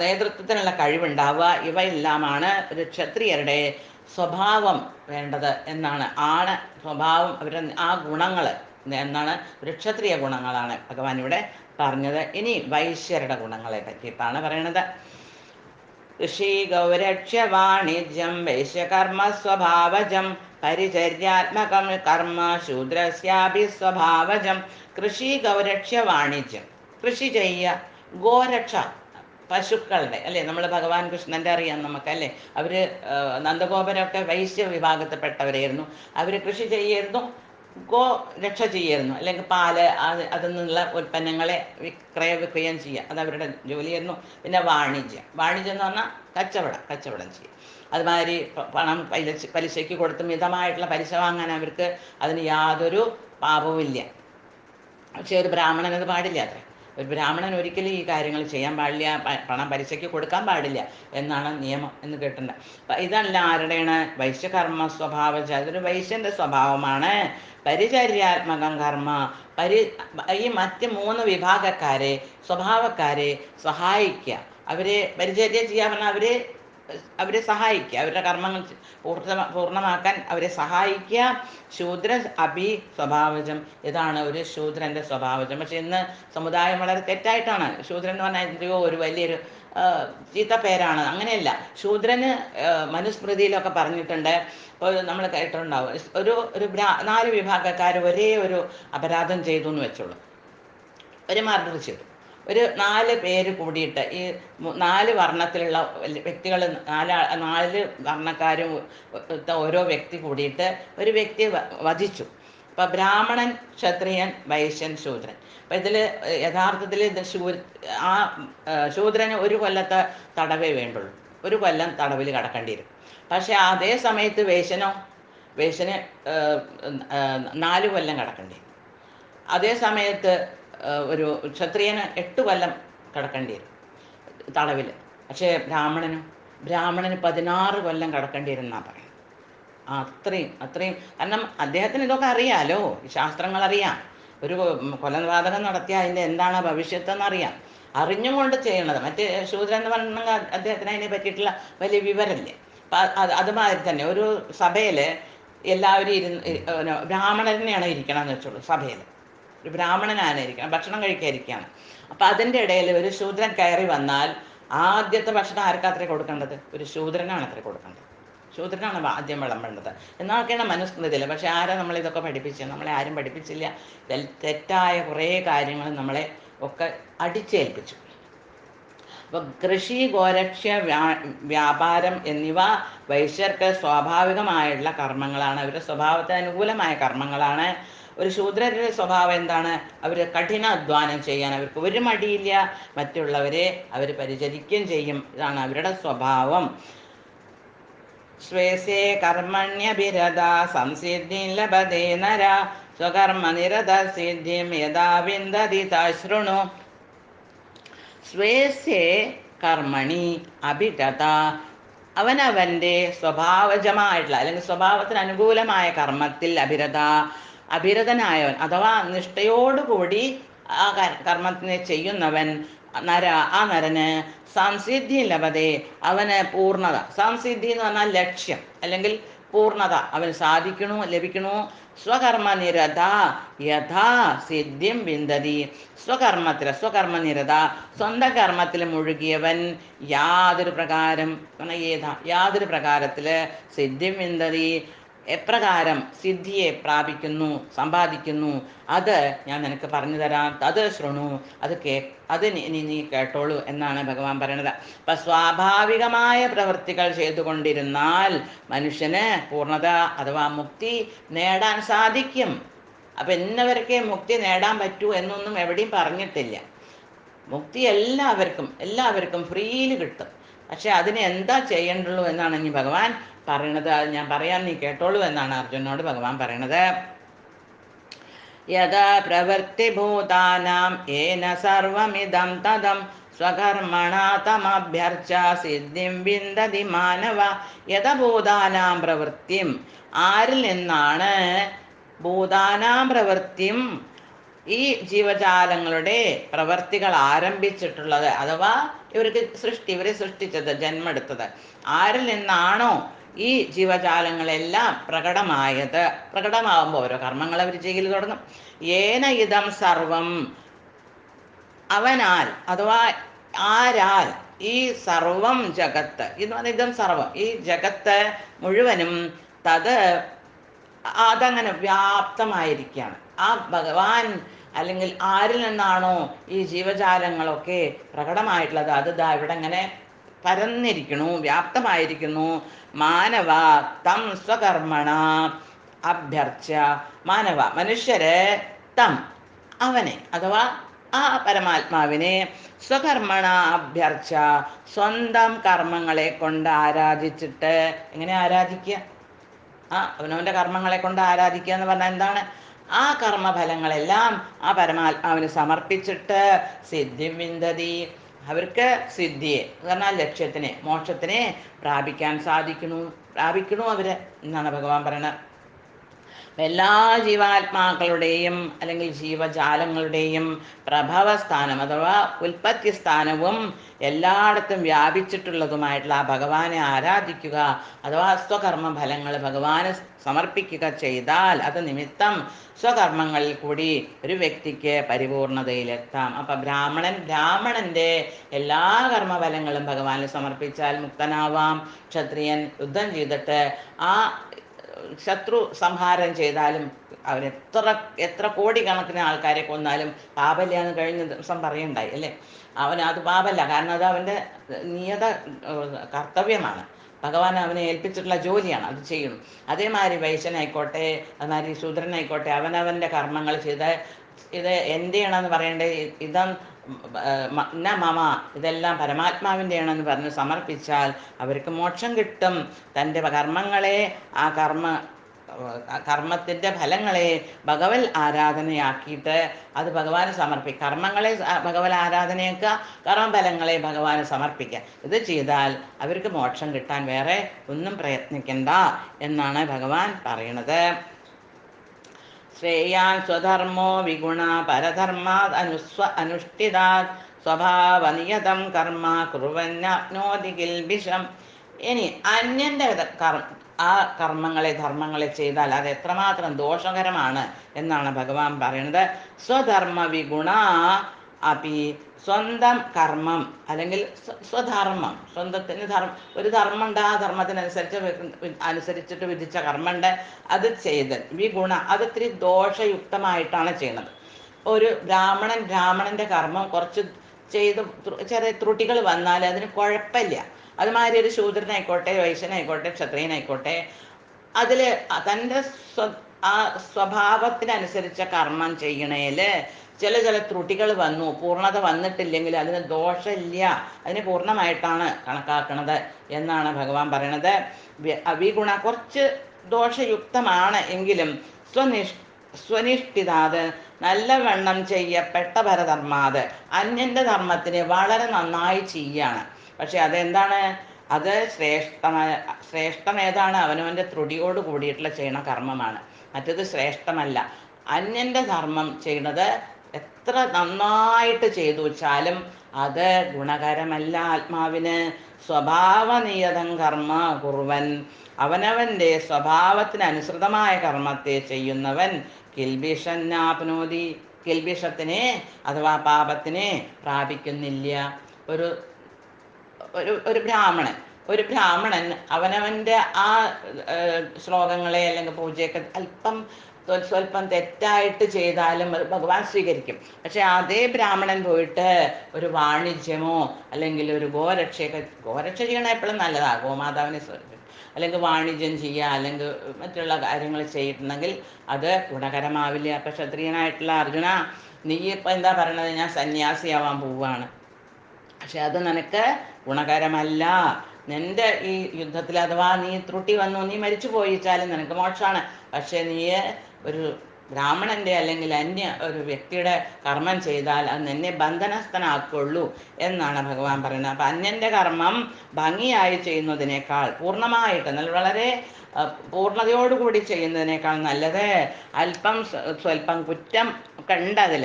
നേതൃത്വത്തിനുള്ള കഴിവുണ്ടാവുക, ഇവയെല്ലാമാണ് ഒരു ക്ഷത്രിയരുടെ സ്വഭാവം വേണ്ടത് എന്നാണ്. സ്വഭാവം, അവരുടെ ആ ഗുണങ്ങൾ എന്നാണ്, ഒരു ക്ഷത്രിയ ഗുണങ്ങളാണ് ഭഗവാൻ ഇവിടെ പറഞ്ഞത്. ഇനി വൈശ്യരുടെ ഗുണങ്ങളെ പറ്റിയിട്ടാണ് പറയണത്. കൃഷി ഗൗരക്ഷ്യ വാണിജ്യം വൈശ്യകർമ്മ സ്വഭാവജം പരിചര്യാത്മകം കർമ്മ ശൂദ്രസ്യാഭി സ്വഭാവജം. കൃഷി ഗൗരക്ഷ്യ വാണിജ്യം, കൃഷി ചെയ്യുക. ഗോരക്ഷ, പശുക്കളുടെ അല്ലേ, നമ്മൾ ഭഗവാൻ കൃഷ്ണൻ്റെ അറിയാം നമുക്കല്ലേ. അവർ നന്ദഗോപരൊക്കെ വൈശ്യ വിഭാഗത്തിൽപ്പെട്ടവരായിരുന്നു. അവർ കൃഷി ചെയ്യായിരുന്നു, ഗോ രക്ഷ ചെയ്യായിരുന്നു, അല്ലെങ്കിൽ പാല് അതിൽ നിന്നുള്ള ഉൽപ്പന്നങ്ങളെ വിക്രയം ചെയ്യുക, അത് അവരുടെ ജോലിയായിരുന്നു. പിന്നെ വാണിജ്യം എന്ന് പറഞ്ഞാൽ കച്ചവടം ചെയ്യുക. അതുമാതിരി പണം പലിശയ്ക്ക് കൊടുത്ത് മിതമായിട്ടുള്ള പലിശ വാങ്ങാൻ അവർക്ക് അതിന് യാതൊരു പാപവുമില്ല. പക്ഷേ ഒരു ബ്രാഹ്മണൻ അത് പാടില്ല അത്രേ. ഒരു ബ്രാഹ്മണൻ ഒരിക്കലും ഈ കാര്യങ്ങൾ ചെയ്യാൻ പാടില്ല, പണം പലിശയ്ക്ക് കൊടുക്കാൻ പാടില്ല എന്നാണ് നിയമം എന്ന് കേട്ടിട്ടുണ്ട്. അപ്പം ഇതെല്ലാം ആരുടെയാണ്? വൈശ്യകർമ്മ സ്വഭാവം. അതൊരു വൈശ്യൻ്റെ സ്വഭാവമാണ്. പരിചര്യാത്മകം കർമ്മ, ഈ മറ്റ് 3 വിഭാഗക്കാരെ, സ്വഭാവക്കാരെ സഹായിക്കുക, അവരെ പരിചര്യ ചെയ്യാൻ പറഞ്ഞാൽ അവരെ സഹായിക്കുക, അവരുടെ കർമ്മങ്ങൾ പൂർണ്ണമാക്കാൻ അവരെ സഹായിക്കുക. ശൂദ്ര അഭി സ്വഭാവജം, ഇതാണ് ഒരു ശൂദ്രൻ്റെ സ്വഭാവജം. പക്ഷെ ഇന്ന് സമുദായം വളരെ തെറ്റായിട്ടാണ്. ശൂദ്രൻ എന്ന് പറഞ്ഞാൽ എന്തോ ഒരു വലിയൊരു ചീത്ത പേരാണ്. അങ്ങനെയല്ല. ശൂദ്രന് മനുസ്മൃതിയിലൊക്കെ പറഞ്ഞിട്ടുണ്ട്. ഇപ്പോൾ നമ്മൾ കേട്ടിട്ടുണ്ടാവും, ഒരു 4 വിഭാഗക്കാർ ഒരേ ഒരു അപരാധം ചെയ്തു എന്ന് വെച്ചോളൂ, ഒരു മർഡർ ചെയ്തു. ഒരു 4 പേര് കൂടിയിട്ട്, ഈ 4 വർണ്ണത്തിലുള്ള വ്യക്തികൾ, 4 വർണ്ണക്കാരും ഓരോ വ്യക്തി കൂടിയിട്ട് ഒരു വ്യക്തിയെ വധിച്ചു. അപ്പം ബ്രാഹ്മണൻ, ക്ഷത്രിയൻ, വൈശ്യൻ, ശൂദ്രൻ. അപ്പം ഇതിൽ യഥാർത്ഥത്തിൽ ശൂദ്രന് 1 കൊല്ലത്തെ തടവേ വേണ്ടുള്ളൂ, 1 കൊല്ലം തടവിൽ കടക്കേണ്ടി വരും. പക്ഷേ അതേ സമയത്ത് വൈശ്യന് 4 കൊല്ലം കിടക്കേണ്ടി. അതേ സമയത്ത് ഒരു ക്ഷത്രിയന് 8 കൊല്ലം കിടക്കേണ്ടി വരും തടവിൽ. പക്ഷേ ബ്രാഹ്മണന് 16 കൊല്ലം കിടക്കേണ്ടി വരുന്നാ പറയും. അത്രയും കാരണം അദ്ദേഹത്തിന് ഇതൊക്കെ അറിയാലോ, ഈ ശാസ്ത്രങ്ങൾ അറിയാം. ഒരു കൊലപാതകം നടത്തിയാൽ അതിൻ്റെ എന്താണ് ഭവിഷ്യത്തെന്നറിയാം. അറിഞ്ഞും കൊണ്ട് ചെയ്യണത്. മറ്റ് ശൂദ്രൻ എന്ന് പറഞ്ഞാൽ അദ്ദേഹത്തിന് അതിനെ പറ്റിയിട്ടുള്ള വലിയ വിവരമില്ലേ. അപ്പം അതുമാതിരി തന്നെ ഒരു സഭയിൽ എല്ലാവരും ബ്രാഹ്മണനെയാണ് ഇരിക്കണം എന്ന് വെച്ചോളൂ. സഭയിൽ ഒരു ബ്രാഹ്മണനാണ് ഇരിക്കണം, ഭക്ഷണം കഴിക്കാതിരിക്കുകയാണ്. അപ്പം അതിൻ്റെ ഇടയിൽ ഒരു ശൂദ്രൻ കയറി വന്നാൽ ആദ്യത്തെ ഭക്ഷണം ആർക്കാത്രേ കൊടുക്കേണ്ടത്? ഒരു ശൂദ്രനാണ് അത്ര കൊടുക്കേണ്ടത്. ശൂദ്രനാണ് ആദ്യം വിളമ്പേണ്ടത് എന്നൊക്കെയാണ് മനുസ്മൃതിയിൽ. പക്ഷെ ആരാ നമ്മളിതൊക്കെ പഠിപ്പിച്ചത്? നമ്മളെ ആരും പഠിപ്പിച്ചില്ല. തെറ്റായ കുറേ കാര്യങ്ങൾ നമ്മളെ ഒക്കെ അടിച്ചേൽപ്പിച്ചു. അപ്പോൾ കൃഷി, ഗോരക്ഷ്യ, വ്യാപാരം എന്നിവ വൈശ്യർക്ക് സ്വാഭാവികമായുള്ള കർമ്മങ്ങളാണ്. അവരുടെ സ്വഭാവത്തിന് അനുകൂലമായ കർമ്മങ്ങളാണ്. ഒരു ശൂദ്രരുടെ സ്വഭാവം എന്താണ്? അവർ കഠിന അധ്വാനം ചെയ്യാൻ അവർക്ക് ഒരു മടിയില്ല. മറ്റുള്ളവരെ അവർ പരിചരിക്കുകയും ചെയ്യും. ഇതാണ് അവരുടെ സ്വഭാവം. സ്വേസേ കർമ്മണ്യഭിരത സംസിദ്ധിം ലഭതേ നര സ്വകർമ്മനിരത സിദ്ധിം യഥാ വിന്ദതി തശൃണു. സ്വേസ്യേ കർമ്മണി അഭിരത, അവനവൻ്റെ സ്വഭാവജമായിട്ടുള്ള അല്ലെങ്കിൽ സ്വഭാവത്തിന് അനുകൂലമായ കർമ്മത്തിൽ അഭിരതനായവൻ അഥവാ നിഷ്ഠയോടുകൂടി ആ കർമ്മത്തിനെ ചെയ്യുന്നവൻ ആ നരന് സംസിദ്ധി ലഭതേ, അവന് പൂർണ്ണത. സംസിദ്ധി എന്ന് പറഞ്ഞാൽ ലക്ഷ്യം അല്ലെങ്കിൽ പൂർണ്ണത അവന് ലഭിക്കണു. സ്വകർമ്മനിരത യഥാ സിദ്ധിം വിന്ദതി. സ്വകർമ്മനിരത, സ്വന്തം കർമ്മത്തിൽ മുഴുകിയവൻ യാതൊരു പ്രകാരത്തിൽ സിദ്ധിം വിന്ദതി, എപ്രകാരം സിദ്ധിയെ സമ്പാദിക്കുന്നു, അത് ഞാൻ നിനക്ക് പറഞ്ഞു തരാം. തത് ശൃണു, അത് നീ കേട്ടോളൂ എന്നാണ് ഭഗവാൻ പറയണത്. അപ്പം സ്വാഭാവികമായ പ്രവൃത്തികൾ ചെയ്തുകൊണ്ടിരുന്നാൽ മനുഷ്യന് പൂർണ്ണത അഥവാ മുക്തി നേടാൻ സാധിക്കും. അപ്പം എന്നവരൊക്കെ മുക്തി നേടാൻ പറ്റൂ എന്നൊന്നും എവിടെയും പറഞ്ഞിട്ടില്ല. മുക്തി എല്ലാവർക്കും ഫ്രീയിൽ കിട്ടും. പക്ഷെ അതിന് എന്താ ചെയ്യേണ്ടുള്ളൂ എന്നാണ് ഇനി ഭഗവാൻ പറയണത്. അത് ഞാൻ പറയാം, നീ കേട്ടോളൂ എന്നാണ് അർജുനോട് ഭഗവാൻ പറയണത്. യഥാ പ്രവൃത്തിഭൂതാനാം ഏന സർവമിദം തദം സ്വകർമ്മണാ തമഭ്യർച്ച സിദ്ധിം വിന്ദതി മാനവ. യഥഭൂതാനാം പ്രവൃത്തിം, ആരിൽ നിന്നാണ് ഭൂതാനാം പ്രവൃത്തിം ഈ ജീവജാലങ്ങളുടെ പ്രവർത്തികൾ ആരംഭിച്ചിട്ടുള്ളത്, അഥവാ ഇവരെ സൃഷ്ടിച്ചത്, ജന്മെടുത്തത് ആരിൽ നിന്നാണോ ഈ ജീവജാലങ്ങളെല്ലാം പ്രകടമാകുമ്പോൾ ഓരോ കർമ്മങ്ങൾ അവർ ചെയ്യൽ തുടങ്ങും. ഏന ഇതം സർവം, അവനാൽ അഥവാ ആരാൽ ഈ സർവം ജഗത്ത് എന്ന് പറഞ്ഞാൽ ഇതം സർവം, ഈ ജഗത്ത് മുഴുവനും അതങ്ങനെ വ്യാപ്തമായിരിക്കുകയാണ്. ആ ഭഗവാൻ അല്ലെങ്കിൽ ആരിൽ നിന്നാണോ ഈ ജീവജാലങ്ങളൊക്കെ പ്രകടമായിട്ടുള്ളത് അത് ഇവിടെ ഇങ്ങനെ പരന്നിരിക്കണു, വ്യാപ്തമായിരിക്കുന്നു. മാനവ തം സ്വകർമ്മണ അഭ്യർച്ച, മനുഷ്യര് അവനെ അഥവാ ആ പരമാത്മാവിനെ സ്വകർമ്മണ അഭ്യർച്ച, സ്വന്തം കർമ്മങ്ങളെ കൊണ്ട് ആരാധിച്ചിട്ട്. എങ്ങനെ ആരാധിക്കുക? അവനവൻ്റെ കർമ്മങ്ങളെ കൊണ്ട് ആരാധിക്കുക എന്ന് പറഞ്ഞാൽ എന്താണ്? ആ കർമ്മഫലങ്ങളെല്ലാം ആ പരമാത്മാവിന് സമർപ്പിച്ചിട്ട് സിദ്ധി വിന്ദതി, അവർക്ക് സിദ്ധിയെ എന്ന് പറഞ്ഞാൽ ലക്ഷ്യത്തിനെ, മോക്ഷത്തിനെ പ്രാപിക്കണു അവര് എന്നാണ് ഭഗവാൻ പറയണത്. എല്ലാ ജീവാത്മാക്കളുടെയും അല്ലെങ്കിൽ ജീവജാലങ്ങളുടെയും പ്രഭവസ്ഥാനം അഥവാ ഉൽപ്പത്തി സ്ഥാനവും എല്ലായിടത്തും വ്യാപിച്ചിട്ടുള്ളതുമായിട്ടുള്ള ആ ഭഗവാനെ ആരാധിക്കുക അഥവാ സ്വകർമ്മ ഫലങ്ങൾ ഭഗവാന് സമർപ്പിക്കുക ചെയ്താൽ അത് നിമിത്തം സ്വകർമ്മങ്ങളിൽ കൂടി ഒരു വ്യക്തിക്ക് പരിപൂർണതയിലെത്താം. അപ്പം ബ്രാഹ്മണൻ്റെ എല്ലാ കർമ്മഫലങ്ങളും ഭഗവാന് സമർപ്പിച്ചാൽ മുക്തനാവാം. ക്ഷത്രിയൻ യുദ്ധം ചെയ്തിട്ട് ആ ശത്രു സംഹാരം ചെയ്താലും എത്ര കോടിക്കണക്കിന് ആൾക്കാരെ കൊന്നാലും പാപല്ല എന്ന് കഴിഞ്ഞ ദിവസം പറയണ്ടായി അല്ലേ. അത് പാപല്ല, കാരണം അത് അവൻ്റെ നിയത കർത്തവ്യമാണ്. ഭഗവാൻ അവനെ ഏൽപ്പിച്ചിട്ടുള്ള ജോലിയാണ്, അത് ചെയ്യണം. അതേമാതിരി വൈശ്യനായിക്കോട്ടെ, അതുമാതിരി ശൂദ്രനായിക്കോട്ടെ, അവനവൻ്റെ കർമ്മങ്ങൾ ചെയ്ത് ഇത് എൻ്റെയാണെന്ന് പറയേണ്ടത് ഇതം മമ, ഇതെല്ലാം പരമാത്മാവിൻ്റെ ആണെന്ന് പറഞ്ഞ് സമർപ്പിച്ചാൽ അവർക്ക് മോക്ഷം കിട്ടും. തൻ്റെ കർമ്മങ്ങളെ ആ കർമ്മത്തിൻ്റെ ഫലങ്ങളെ ഭഗവത് ആരാധനയാക്കിയിട്ട് അത് ഭഗവാന് സമർപ്പിക്കുക. കർമ്മങ്ങളെ ഭഗവത് ആരാധനയാക്കുക, കർമ്മഫലങ്ങളെ ഭഗവാന് സമർപ്പിക്കുക. ഇത് ചെയ്താൽ അവർക്ക് മോക്ഷം കിട്ടാൻ വേറെ ഒന്നും പ്രയത്നിക്കണ്ട എന്നാണ് ഭഗവാൻ പറയണത്. ശ്രേയാൻ സ്വധർമ്മോ വിഗുണ പരധർമാത് അനുഷ്ഠിതാത് സ്വഭാവനിയതം കർമ്മ കുറുവന്നാപ്നോതി കിൽബിഷം. ഇനി അന്യൻ്റെ ആ കർമ്മങ്ങളെ ധർമ്മങ്ങളെ ചെയ്താൽ അത് എത്രമാത്രം ദോഷകരമാണ് എന്നാണ് ഭഗവാൻ പറയുന്നത്. സ്വധർമ്മ വിഗുണ അപി, സ്വന്തം കർമ്മം അല്ലെങ്കിൽ സ്വധർമ്മം, സ്വന്തത്തിന് ഒരു ധർമ്മമുണ്ട്, ആ അനുസരിച്ചിട്ട് വിധിച്ച കർമ്മമുണ്ട്, അത് ചെയ്ത് വിഗുണ അത് ഇത്തിരി ദോഷയുക്തമായിട്ടാണ് ചെയ്യുന്നത്. ഒരു ബ്രാഹ്മണൻ്റെ കർമ്മം കുറച്ച് ചെയ്ത് ചെറിയ ത്രുട്ടികൾ വന്നാൽ അതിന് കുഴപ്പമില്ല. അതുമാതിരി ഒരു ശൂദ്രനായിക്കോട്ടെ, വൈശ്യനായിക്കോട്ടെ, ക്ഷത്രിയനായിക്കോട്ടെ, അതിൽ തൻ്റെ ആ സ്വഭാവത്തിനനുസരിച്ച കർമ്മം ചെയ്യണേൽ ചില ത്രുട്ടികൾ വന്നു, പൂർണ്ണത വന്നിട്ടില്ലെങ്കിൽ അതിന് ദോഷമില്ല, അതിന് പൂർണ്ണമായിട്ടാണ് കണക്കാക്കുന്നത് എന്നാണ് ഭഗവാൻ പറയണത്. വിഗുണ കുറച്ച് ദോഷയുക്തമാണ് എങ്കിലും സ്വനിഷ്ഠിതാത് നല്ലവണ്ണം ചെയ്യപ്പെട്ട പരധർമാത് അന്യൻ്റെ ധർമ്മത്തിന് വളരെ നന്നായി ചെയ്യാണ്. പക്ഷെ അതെന്താണ്? അത് ശ്രേഷ്ഠം ഏതാണ്? അവനവൻ്റെ ത്രുടിയോട് കൂടിയിട്ടുള്ള ചെയ്യണ കർമ്മമാണ്. മറ്റത് ശ്രേഷ്ഠമല്ല. അന്യൻ്റെ ധർമ്മം ചെയ്യുന്നത് എത്ര നന്നായിട്ട് ചെയ്തു വെച്ചാലും അത് ഗുണകരമല്ല ആത്മാവിന്. സ്വഭാവനിയതം കർമ്മ കുറുവൻ, അവനവൻ്റെ സ്വഭാവത്തിനനുസൃതമായ കർമ്മത്തെ ചെയ്യുന്നവൻ കിൽബിഷന്നാപ്നോതി, കിൽബിഷത്തിനെ അഥവാ പാപത്തിനെ പ്രാപിക്കുന്നില്ല. ഒരു ബ്രാഹ്മണൻ അവനവൻ്റെ ആ ശ്ലോകങ്ങളെ അല്ലെങ്കിൽ പൂജയൊക്കെ സ്വല്പം തെറ്റായിട്ട് ചെയ്താലും അത് ഭഗവാൻ സ്വീകരിക്കും. പക്ഷെ അതേ ബ്രാഹ്മണൻ പോയിട്ട് ഒരു വാണിജ്യമോ അല്ലെങ്കിൽ ഒരു ഗോരക്ഷ ചെയ്യണ എപ്പോഴും നല്ലതാണ്, ഗോമാതാവിനെ അല്ലെങ്കിൽ വാണിജ്യം ചെയ്യുക അല്ലെങ്കിൽ മറ്റുള്ള കാര്യങ്ങൾ ചെയ്തിട്ടുണ്ടെങ്കിൽ അത് ഗുണകരമാവില്ല. അപ്പം ക്ഷത്രിയനായിട്ടുള്ള അർജുന, നീ ഇപ്പം എന്താ പറയണത്? ഞാൻ സന്യാസിയാവാൻ പോവുകയാണ്. പക്ഷെ അത് നിനക്ക് ഗുണകരമല്ല. നിൻ്റെ ഈ യുദ്ധത്തിൽ അഥവാ നീ ത്രുട്ടി വന്നു, നീ മരിച്ചു പോയിച്ചാലും നിനക്ക് മോക്ഷമാണ്. പക്ഷെ നീ ഒരു ബ്രാഹ്മണൻ്റെ അല്ലെങ്കിൽ ഒരു വ്യക്തിയുടെ കർമ്മം ചെയ്താൽ അത് നിന്നെ ബന്ധനസ്ഥനാക്കുള്ളൂ എന്നാണ് ഭഗവാൻ പറയുന്നത്. അപ്പം അന്യൻ്റെ കർമ്മം ഭംഗിയായി ചെയ്യുന്നതിനേക്കാൾ പൂർണ്ണമായിട്ട് വളരെ പൂർണ്ണതയോടുകൂടി ചെയ്യുന്നതിനേക്കാൾ നല്ലത് സ്വല്പം കുറ്റം കണ്ടതിൽ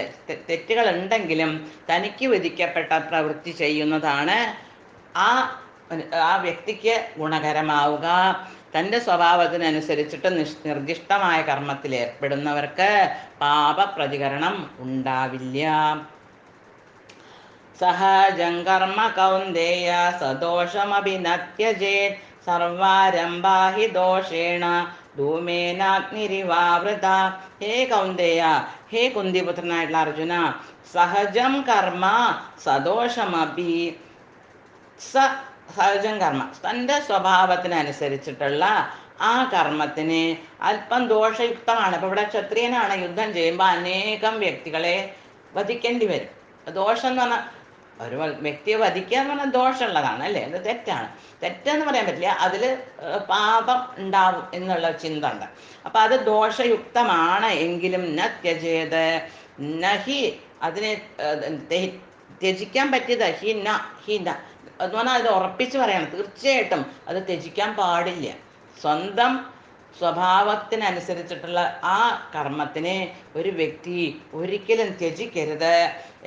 തെറ്റുകൾ ഉണ്ടെങ്കിലും തനിക്ക് വിധിക്കപ്പെട്ട പ്രവൃത്തി ചെയ്യുന്നതാണ് ആ വ്യക്തിക്ക് ഗുണകരമാവുക. തൻ്റെ സ്വഭാവത്തിനനുസരിച്ചിട്ട് നിർദ്ദിഷ്ടമായ കർമ്മത്തിൽ ഏർപ്പെടുന്നവർക്ക് പാപപ്രതികരണം ഉണ്ടാവില്ല. സഹജം കർമ്മ കൗന്ദേയ സദോഷമഭിനത്യജേത് സർവാരംഭാ ഹി ദോഷേണ ധൂമേനാഗ്നിരിവാവൃത. ഹേ കൗന്ദേയ, ഹേ കുന്തിപുത്രനായിട്ടുള്ള അർജുന, സഹജം കർമ്മ സദോഷമഭി, സഹജം കർമ്മ തൻ്റെ സ്വഭാവത്തിനനുസരിച്ചിട്ടുള്ള ആ കർമ്മത്തിന് അല്പം ദോഷയുക്തമാണ്. ഇപ്പം ഇവിടെ ക്ഷത്രിയനാണ്, യുദ്ധം ചെയ്യുമ്പോൾ അനേകം വ്യക്തികളെ വധിക്കേണ്ടി വരും. ദോഷം എന്ന് പറഞ്ഞാൽ ഒരു വ്യക്തിയെ വധിക്കുക എന്ന് പറഞ്ഞാൽ ദോഷമുള്ളതാണ് അല്ലേ? അത് തെറ്റെന്ന് പറയാൻ പറ്റില്ല, അതിൽ പാപം ഉണ്ടാവും എന്നുള്ള ചിന്ത ഉണ്ട്. അപ്പം അത് ദോഷയുക്തമാണ് എങ്കിലും ന ത്യജേത് നഹി, അതിനെ ത്യജിക്കാൻ പറ്റിയത് ഹി ന എന്ന് പറഞ്ഞാൽ അത് ഉറപ്പിച്ച് പറയണം. തീർച്ചയായിട്ടും അത് ത്യജിക്കാൻ പാടില്ല. സ്വന്തം സ്വഭാവത്തിനനുസരിച്ചിട്ടുള്ള ആ കർമ്മത്തിനെ ഒരു വ്യക്തി ഒരിക്കലും ത്യജിക്കരുത്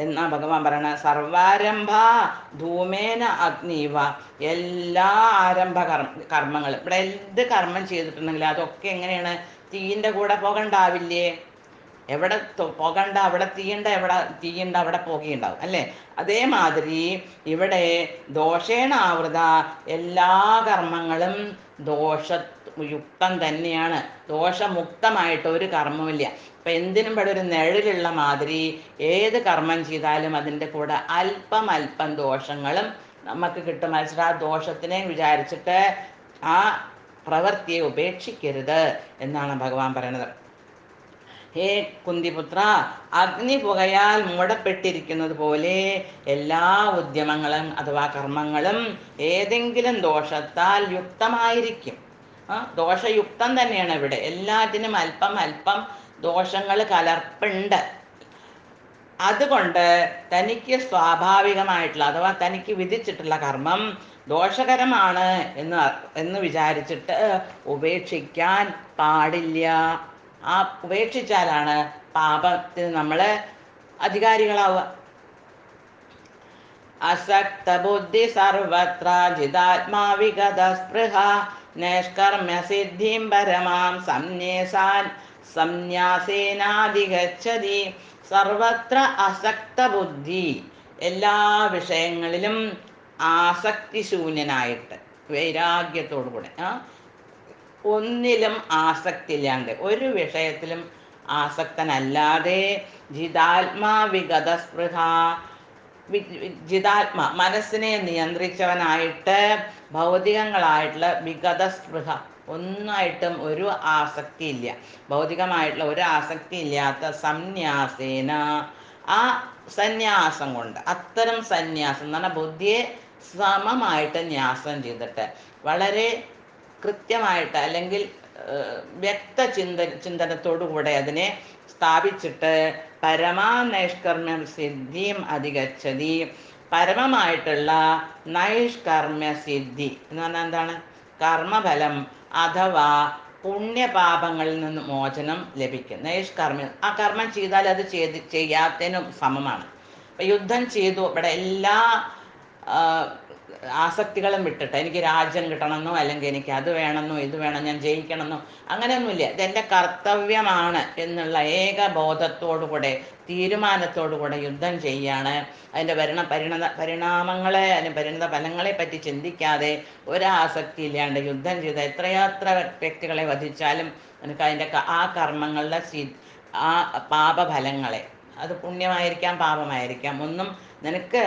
എന്നാ ഭഗവാൻ പറയണത്. സർവാരംഭ ധൂമേന അഗ്നിവ, എല്ലാ ആരംഭ കർമ്മങ്ങളും ഇവിടെ എന്ത് കർമ്മം ചെയ്തിട്ടുണ്ടെങ്കിൽ അതൊക്കെ എങ്ങനെയാണ്? തീയിൻ്റെ കൂടെ പോകണ്ടാവില്ലേ? എവിടെ പോകണ്ട അവിടെ തീയണ്ട, എവിടെ തീയണ്ട അവിടെ പുകയുണ്ടാവും അല്ലേ? അതേമാതിരി ഇവിടെ ദോഷേണ ആവൃത, എല്ലാ കർമ്മങ്ങളും ദോഷയുക്തം തന്നെയാണ്. ദോഷമുക്തമായിട്ട് ഒരു കർമ്മമില്ല. അപ്പം എന്തിനും ഇവിടെ ഒരു നിഴലുള്ള മാതിരി ഏത് കർമ്മം ചെയ്താലും അതിൻ്റെ കൂടെ അല്പം ദോഷങ്ങളും നമുക്ക് കിട്ടും. മനസ്സിലാ, ദോഷത്തിനെ വിചാരിച്ചിട്ട് ആ പ്രവൃത്തിയെ ഉപേക്ഷിക്കരുത് എന്നാണ് ഭഗവാൻ പറയുന്നത്. ഹേ കുന്തിപുത്ര, അഗ്നി പുകയാൽ മൂടപ്പെട്ടിരിക്കുന്നത് പോലെ എല്ലാ ഉദ്യമങ്ങളും അഥവാ കർമ്മങ്ങളും ഏതെങ്കിലും ദോഷത്താൽ യുക്തമായിരിക്കും. ദോഷയുക്തം തന്നെയാണ് ഇവിടെ. എല്ലാറ്റിനും അല്പം അല്പം ദോഷങ്ങൾ കലർപ്പുണ്ട്. അതുകൊണ്ട് തനിക്ക് സ്വാഭാവികമായിട്ടുള്ള അഥവാ തനിക്ക് വിധിച്ചിട്ടുള്ള കർമ്മം ദോഷകരമാണ് എന്ന് വിചാരിച്ചിട്ട് ഉപേക്ഷിക്കാൻ പാടില്ല. ആ ഉപേക്ഷിച്ചാലാണ് പാപത്തിന് നമ്മൾ അധികാരികളാവുക. അസക്ത ബുദ്ധി സർവത്ര ജിതാത്മാ വിഗത സ്പൃഹ നൈഷ്കർമ്മ്യ സിദ്ധിം പരമാം സന്യാസേനാധിഗച്ഛതി. സർവത്ര അസക്ത ബുദ്ധി, എല്ലാ വിഷയങ്ങളിലും ആസക്തി ശൂന്യനായിട്ട് വൈരാഗ്യത്തോടു കൂടെ, ഒന്നിലും ആസക്തി ഇല്ലാണ്ട്, ഒരു വിഷയത്തിലും ആസക്തനല്ലാതെ ജിതാത്മാ വിഗത സ്പൃഹ, ജിതാത്മ മനസ്സിനെ നിയന്ത്രിച്ചവനായിട്ട് ഭൗതികങ്ങളായിട്ടുള്ള വിഗത സ്പൃഹ, ഒന്നായിട്ടും ഒരു ആസക്തി ഇല്ല, ഭൗതികമായിട്ടുള്ള ഒരു ആസക്തി ഇല്ലാത്ത സന്യാസേന, ആ സന്യാസം കൊണ്ട്, അത്തരം സന്യാസം എന്ന് പറഞ്ഞാൽ ബുദ്ധിയെ സമമായിട്ട് ന്യാസം ചെയ്തിട്ട് വളരെ കൃത്യമായിട്ട് അല്ലെങ്കിൽ ചിന്തനത്തോടു കൂടെ അതിനെ സ്ഥാപിച്ചിട്ട് പരമാ നൈഷ്കർമ്മ്യം സിദ്ധിയും അധിഗച്ഛതി. പരമമായിട്ടുള്ള നൈഷ്കർമ്മ്യ സിദ്ധി എന്ന് പറഞ്ഞാൽ എന്താണ്? കർമ്മഫലം അഥവാ പുണ്യപാപങ്ങളിൽ നിന്ന് മോചനം ലഭിക്കും. നൈഷ്കർമ്മ്യം, ആ കർമ്മം ചെയ്താൽ അത് ചെയ്യാത്തതിനും സമമാണ്. അപ്പം യുദ്ധം ചെയ്തു, ഇവിടെ എല്ലാ ആസക്തികളും വിട്ടിട്ട് എനിക്ക് രാജ്യം കിട്ടണമെന്നോ അല്ലെങ്കിൽ എനിക്ക് അത് വേണമെന്നോ ഇത് വേണം, ഞാൻ ജയിക്കണമെന്നോ അങ്ങനെയൊന്നുമില്ല, ഇതെൻ്റെ കർത്തവ്യമാണ് എന്നുള്ള ഏകബോധത്തോടുകൂടെ തീരുമാനത്തോടുകൂടെ യുദ്ധം ചെയ്യാണ്. അതിൻ്റെ പരിണാമങ്ങളെ അല്ലെങ്കിൽ പരിണത ഫലങ്ങളെ പറ്റി ചിന്തിക്കാതെ ഒരാസക്തി ഇല്ലാണ്ട് യുദ്ധം ചെയ്ത എത്രയെത്ര വ്യക്തികളെ വധിച്ചാലും എനിക്ക് അതിൻ്റെ ആ കർമ്മങ്ങളുടെ ആ പാപഫലങ്ങളെ, അത് പുണ്യമായിരിക്കാം പാപമായിരിക്കാം, ഒന്നും നിനക്ക്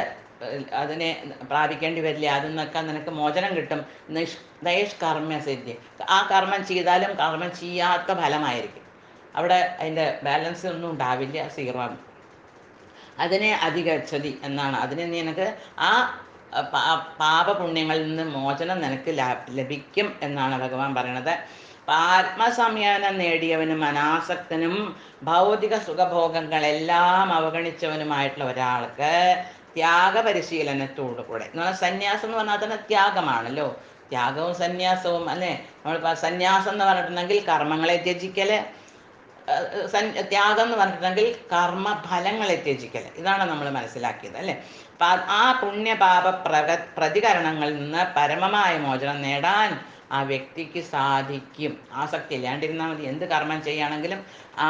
അതിനെ പ്രാപിക്കേണ്ടി വരില്ല, അതിൽ നിന്നൊക്കെ നിനക്ക് മോചനം കിട്ടും. നൈഷ്കർമ്മ്യ സിദ്ധി, ആ കർമ്മം ചെയ്താലും കർമ്മം ചെയ്യാത്ത ഫലമായിരിക്കും, അവിടെ അതിൻ്റെ ബാലൻസ് ഒന്നും ഉണ്ടാവില്ല, സീറോ. അതിനെ അധിഗച്ഛതി എന്നാണ്, അതിനെ നിനക്ക് ആ പാപപുണ്യങ്ങളിൽ നിന്ന് മോചനം നിനക്ക് ലഭിക്കും എന്നാണ് ഭഗവാൻ പറയണത്. ആത്മസംയനം നേടിയവനും അനാസക്തനും ഭൗതിക സുഖഭോഗങ്ങളെല്ലാം അവഗണിച്ചവനുമായിട്ടുള്ള ഒരാൾക്ക് ത്യാഗപരിശീലനത്തോടു കൂടെ എന്ന് പറഞ്ഞാൽ സന്യാസം എന്ന് പറഞ്ഞാൽ തന്നെ ത്യാഗമാണല്ലോ, ത്യാഗവും സന്യാസവും അല്ലേ. നമ്മളിപ്പോൾ സന്യാസം എന്ന് പറഞ്ഞിട്ടുണ്ടെങ്കിൽ കർമ്മങ്ങളെ ത്യജിക്കൽ, ത്യാഗം എന്ന് പറഞ്ഞിട്ടുണ്ടെങ്കിൽ കർമ്മഫലങ്ങളെ ത്യജിക്കൽ, ഇതാണ് നമ്മൾ മനസ്സിലാക്കിയത് അല്ലേ. ആ പുണ്യപാപ പ്രതികരണങ്ങളിൽ നിന്ന് പരമമായ മോചനം നേടാൻ ആ വ്യക്തിക്ക് സാധിക്കും. ആസക്തി ഇല്ലാണ്ടിരുന്നാൽ മതി. എന്ത് കർമ്മം ചെയ്യുകയാണെങ്കിലും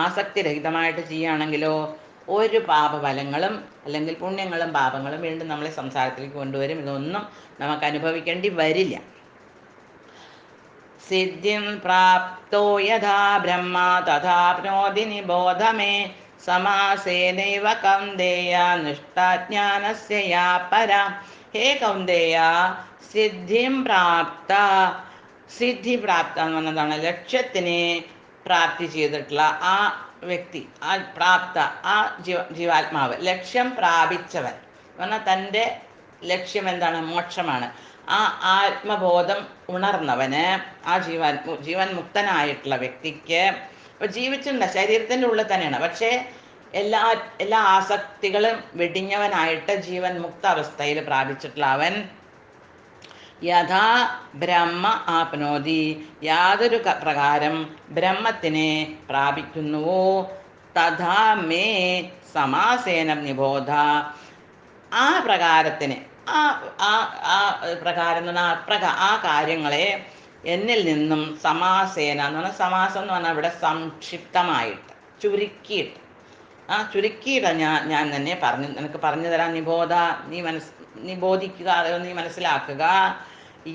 ആസക്തി രഹിതമായിട്ട് ചെയ്യുകയാണെങ്കിലോ ഒരു പാപഫലങ്ങളും അല്ലെങ്കിൽ പുണ്യങ്ങളും പാപങ്ങളും വീണ്ടും നമ്മളെ സംസാരത്തിലേക്ക് കൊണ്ടുവരും. ഇതൊന്നും നമുക്ക് അനുഭവിക്കേണ്ടി വരില്ല. സിദ്ധിം പ്രാപ്തോ യഥാ ബ്രഹ്മ തഥാപ്നോതി നിബോധമേ സമാസേനൈവ കൗന്ദേയ നിഷ്ഠാജ്ഞാനസ്യ യാ പരാ. ഹേ കൗന്ദേയ, സിദ്ധിം പ്രാപ്ത, സിദ്ധി പ്രാപ്ത എന്ന് പറഞ്ഞതാണ് ലക്ഷ്യത്തിനെ പ്രാപ്തി ചെയ്തിട്ടുള്ള ആ വ്യക്തി, ആ പ്രാപ്ത, ആ ജീവാത്മാവ്, ലക്ഷ്യം പ്രാപിച്ചവൻ എന്ന് പറഞ്ഞാൽ തൻ്റെ ലക്ഷ്യം എന്താണ്? മോക്ഷമാണ്. ആ ആത്മബോധം ഉണർന്നവന്, ആ ജീവൻ മുക്തനായിട്ടുള്ള വ്യക്തിക്ക്, ഇപ്പോൾ ജീവിച്ചിട്ടുണ്ട്, ശരീരത്തിൻ്റെ ഉള്ളിൽ തന്നെയാണ്, പക്ഷേ എല്ലാ ആസക്തികളും വെടിഞ്ഞവനായിട്ട് ജീവൻ മുക്ത അവസ്ഥയിൽ പ്രാപിച്ചിട്ടുള്ള അവൻ യഥാ ബ്രഹ്മ ആപ്നോതി, യാതൊരു പ്രകാരം ബ്രഹ്മത്തിനെ പ്രാപിക്കുന്നുവോ തഥാ മേ സമാസേനം നിബോധ, ആ പ്രകാരത്തിന് പ്രകാരം എന്ന് പറഞ്ഞാൽ ആ കാര്യങ്ങളെ എന്നിൽ നിന്നും സമാസേന എന്ന് പറഞ്ഞാൽ, സമാസം എന്ന് പറഞ്ഞാൽ ഇവിടെ സംക്ഷിപ്തമായിട്ട് ചുരുക്കിയിട്ട്, ചുരുക്കിയിട്ട് ഞാൻ തന്നെ നിനക്ക് പറഞ്ഞു തരാം. നിബോധ, നീ ബോധിക്കുക, നീ മനസ്സിലാക്കുക.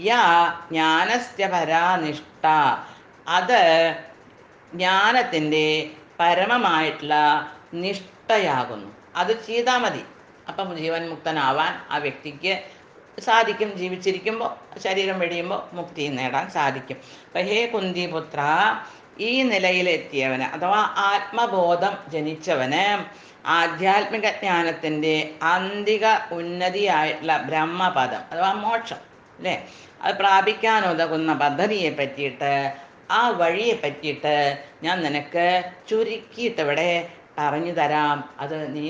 യാ ജ്ഞാനസ്യ പരാനിഷ്ഠ, അത് ജ്ഞാനത്തിൻ്റെ പരമമായിട്ടുള്ള നിഷ്ഠയാകുന്നു. അത് ചെയ്താൽ മതി, അപ്പം ജീവൻ മുക്തനാവാൻ ആ വ്യക്തിക്ക് സാധിക്കും. ജീവിച്ചിരിക്കുമ്പോൾ, ശരീരം വെടിയുമ്പോൾ മുക്തി നേടാൻ സാധിക്കും. അപ്പം ഹേ കുന്തിപുത്ര, ഈ നിലയിലെത്തിയവന് അഥവാ ആത്മബോധം ജനിച്ചവന് ആധ്യാത്മിക ജ്ഞാനത്തിൻ്റെ അന്തിക ഉന്നതിയായിട്ടുള്ള ബ്രഹ്മപദം അഥവാ മോക്ഷം അല്ലേ, അത് പ്രാപിക്കാൻ ഉതകുന്ന പദ്ധതിയെ പറ്റിയിട്ട്, ആ വഴിയെ പറ്റിയിട്ട് ഞാൻ നിനക്ക് ചുരുക്കിയിട്ട് ഇവിടെ പറഞ്ഞു തരാം, അത് നീ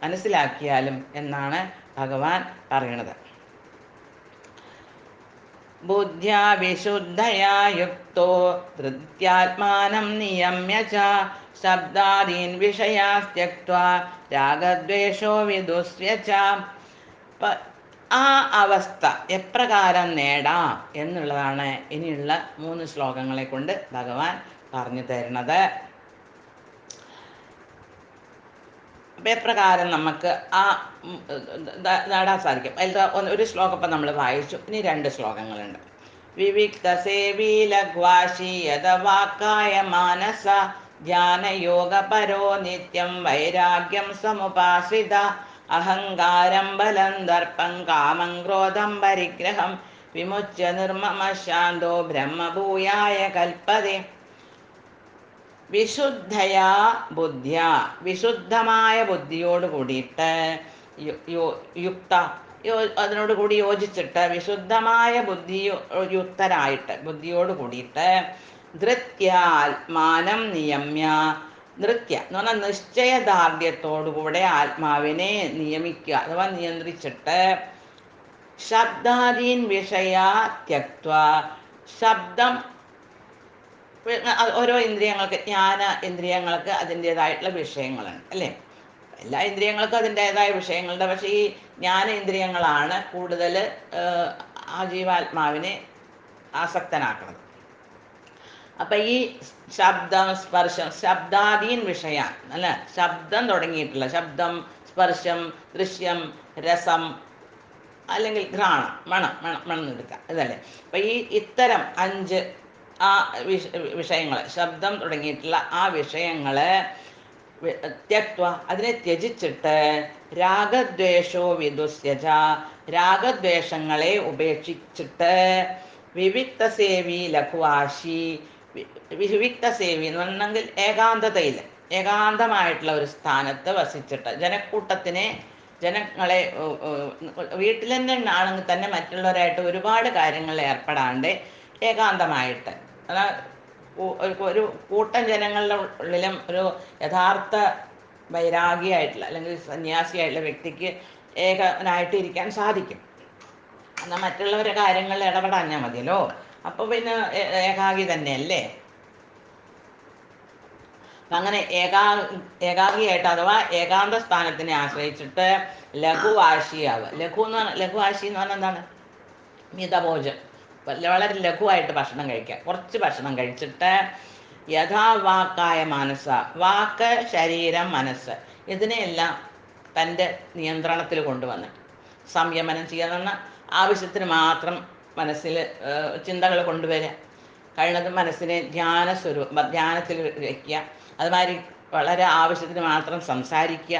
മനസ്സിലാക്കിയാലും എന്നാണ് ഭഗവാൻ പറയണത്. ബുദ്ധ്യാ വിശുദ്ധയാ യുക്തോ ധൃത്യാത്മാനം നിയമ്യ ച ശബ്ദാദീൻ വിഷയാസ് ത്യക്ത്വാ രാഗദ്വേഷോ വിദുസ്യ ച. ആ അവസ്ഥ എപ്രകാരം നേടാം എന്നുള്ളതാണ് ഇനിയുള്ള 3 ശ്ലോകങ്ങളെ കൊണ്ട് ഭഗവാൻ പറഞ്ഞു തരുന്നത്. അപ്പം എപ്രകാരം നമുക്ക് ആ നേടാൻ സാധിക്കും. അതിൽ ഒരു ശ്ലോകം ഇപ്പം നമ്മൾ വായിച്ചു, ഇനി 2 ശ്ലോകങ്ങളുണ്ട്. വിവിക്ത സേവീ ലഘ്വാശി യഥവാക്കായ മാനസ ധ്യാനയോഗ പരോ നിത്യം വൈരാഗ്യം സമുപാശ്രിത അഹങ്കാരം ബലം ദർപ്പം കാമം ക്രോധം പരിഗ്രഹം വിമുച്യ നിർമ്മമ ശാന്തോ ബ്രഹ്മഭൂയായ കൽപ്പതേ. വിശുദ്ധയാ ബുദ്ധിയ, വിശുദ്ധമായ ബുദ്ധിയോട് കൂടിയിട്ട് യുക്ത, അതിനോട് കൂടി യോജിച്ചിട്ട് വിശുദ്ധമായ യുക്തരായിട്ട് ബുദ്ധിയോട് കൂടിയിട്ട് ധൃത്യാത്മാനം നിയമ്യ, നൃത്യ എന്ന് പറഞ്ഞാൽ നിശ്ചയദാർഢ്യത്തോടുകൂടെ ആത്മാവിനെ നിയമിക്കുക അഥവാ നിയന്ത്രിച്ചിട്ട് ശബ്ദാദീൻ വിഷയ ത്യക്ത്വ, ശബ്ദം ഓരോ ഇന്ദ്രിയങ്ങൾക്ക്, ജ്ഞാന ഇന്ദ്രിയങ്ങൾക്ക് അതിൻ്റേതായിട്ടുള്ള വിഷയങ്ങളുണ്ട് അല്ലേ. എല്ലാ ഇന്ദ്രിയങ്ങൾക്കും അതിൻ്റേതായ വിഷയങ്ങളുണ്ട്. പക്ഷേ ഈ ജ്ഞാന ഇന്ദ്രിയങ്ങളാണ് കൂടുതൽ ആ ജീവാത്മാവിനെ ആസക്തനാക്കുന്നത്. അപ്പം ഈ ശബ്ദം സ്പർശം ശബ്ദാദീൻ വിഷയ അല്ല, ശബ്ദം തുടങ്ങിയിട്ടുള്ള ശബ്ദം സ്പർശം ദൃശ്യം രസം അല്ലെങ്കിൽ ഘ്രാണം മണം എടുക്കുക ഇതല്ലേ. അപ്പം ഈ ഇത്തരം 5 ആ വിഷയങ്ങൾ, ശബ്ദം തുടങ്ങിയിട്ടുള്ള ആ വിഷയങ്ങൾ ത്യക്ത്വ, അതിനെ ത്യജിച്ചിട്ട് രാഗദ്വേഷോ വിദുസ്യജ, രാഗദ്വേഷങ്ങളെ ഉപേക്ഷിച്ചിട്ട് വിവിക്ത സേവി ലഘുവാശി, വിവിക്ത സേവി എന്ന് പറഞ്ഞെങ്കിൽ ഏകാന്തതയിൽ, ഏകാന്തമായിട്ടുള്ള ഒരു സ്ഥാനത്ത് വസിച്ചിട്ട് ജനങ്ങളെ വീട്ടിൽ തന്നെ ആണെങ്കിൽ തന്നെ മറ്റുള്ളവരായിട്ട് ഒരുപാട് കാര്യങ്ങളിൽ ഏർപ്പെടാണ്ട് ഏകാന്തമായിട്ട്, അതായത് ഒരു കൂട്ടം ജനങ്ങളുടെ ഉള്ളിലും ഒരു യഥാർത്ഥ വൈരാഗിയായിട്ടുള്ള അല്ലെങ്കിൽ സന്യാസിയായിട്ടുള്ള വ്യക്തിക്ക് ഏകനായിട്ട് ഇരിക്കാൻ സാധിക്കും. എന്നാൽ മറ്റുള്ളവരുടെ കാര്യങ്ങളിൽ ഇടപെടാഞ്ഞാൽ മതിയല്ലോ. അപ്പോൾ പിന്നെ ഏകാഗി തന്നെയല്ലേ. അങ്ങനെ ഏകാഗിയായിട്ട് അഥവാ ഏകാന്ത സ്ഥാനത്തിനെ ആശ്രയിച്ചിട്ട് ലഘുവാശിയാവുക. ലഘുവാശി എന്ന് പറഞ്ഞാൽ എന്താണ്? മിതഭോജം, വളരെ ലഘുവായിട്ട് ഭക്ഷണം കഴിക്കുക. കുറച്ച് ഭക്ഷണം കഴിച്ചിട്ട് യഥാവാക്കായ മനസ്സ, വാക്ക് ശരീരം മനസ്സ് ഇതിനെയെല്ലാം തൻ്റെ നിയന്ത്രണത്തിൽ കൊണ്ടുവന്നിട്ട് സംയമനം ചെയ്യാൻ, ആവശ്യത്തിന് മാത്രം മനസ്സിൽ ചിന്തകൾ കൊണ്ടുവരിക, കഴിയുന്നതും മനസ്സിനെ ധ്യാനത്തിൽ വയ്ക്കുക. അതുമാതിരി വളരെ ആവശ്യത്തിന് മാത്രം സംസാരിക്കുക.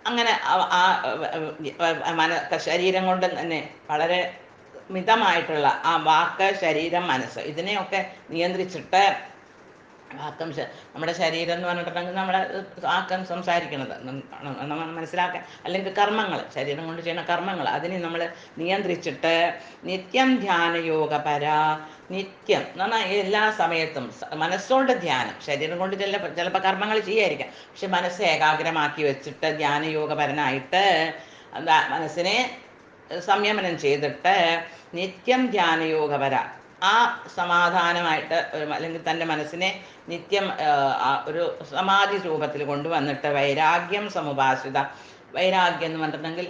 അങ്ങനെ ശരീരം കൊണ്ട് തന്നെ വളരെ മിതമായിട്ടുള്ള ആ വാക്ക് ശരീരം മനസ്സ് ഇതിനെയൊക്കെ നിയന്ത്രിച്ചിട്ട് നമ്മുടെ ശരീരം എന്ന് പറഞ്ഞിട്ടുണ്ടെങ്കിൽ നമ്മുടെ വാക്കം സംസാരിക്കുന്നത് നമ്മൾ മനസ്സിലാക്കാൻ, അല്ലെങ്കിൽ കർമ്മങ്ങൾ, ശരീരം കൊണ്ട് ചെയ്യുന്ന കർമ്മങ്ങൾ അതിനെ നമ്മൾ നിയന്ത്രിച്ചിട്ട് നിത്യം ധ്യാനയോഗപര, നിത്യം എന്ന് പറഞ്ഞാൽ എല്ലാ സമയത്തും മനസ്സുകൊണ്ട് ധ്യാനം, ശരീരം കൊണ്ട് ചിലപ്പോൾ കർമ്മങ്ങൾ ചെയ്യാതിരിക്കാം, പക്ഷെ മനസ്സ് ഏകാഗ്രമാക്കി വെച്ചിട്ട് ധ്യാനയോഗപരനായിട്ട് മനസ്സിനെ സംയമനം ചെയ്തിട്ട് നിത്യം ധ്യാനയോഗപര, ആ സമാധാനമായിട്ട് അല്ലെങ്കിൽ തൻ്റെ മനസ്സിനെ നിത്യം ഒരു സമാധി രൂപത്തിൽ കൊണ്ടുവന്നിട്ട് വൈരാഗ്യം സമുപാശ്രിത, വൈരാഗ്യം എന്ന് പറഞ്ഞിട്ടുണ്ടെങ്കിൽ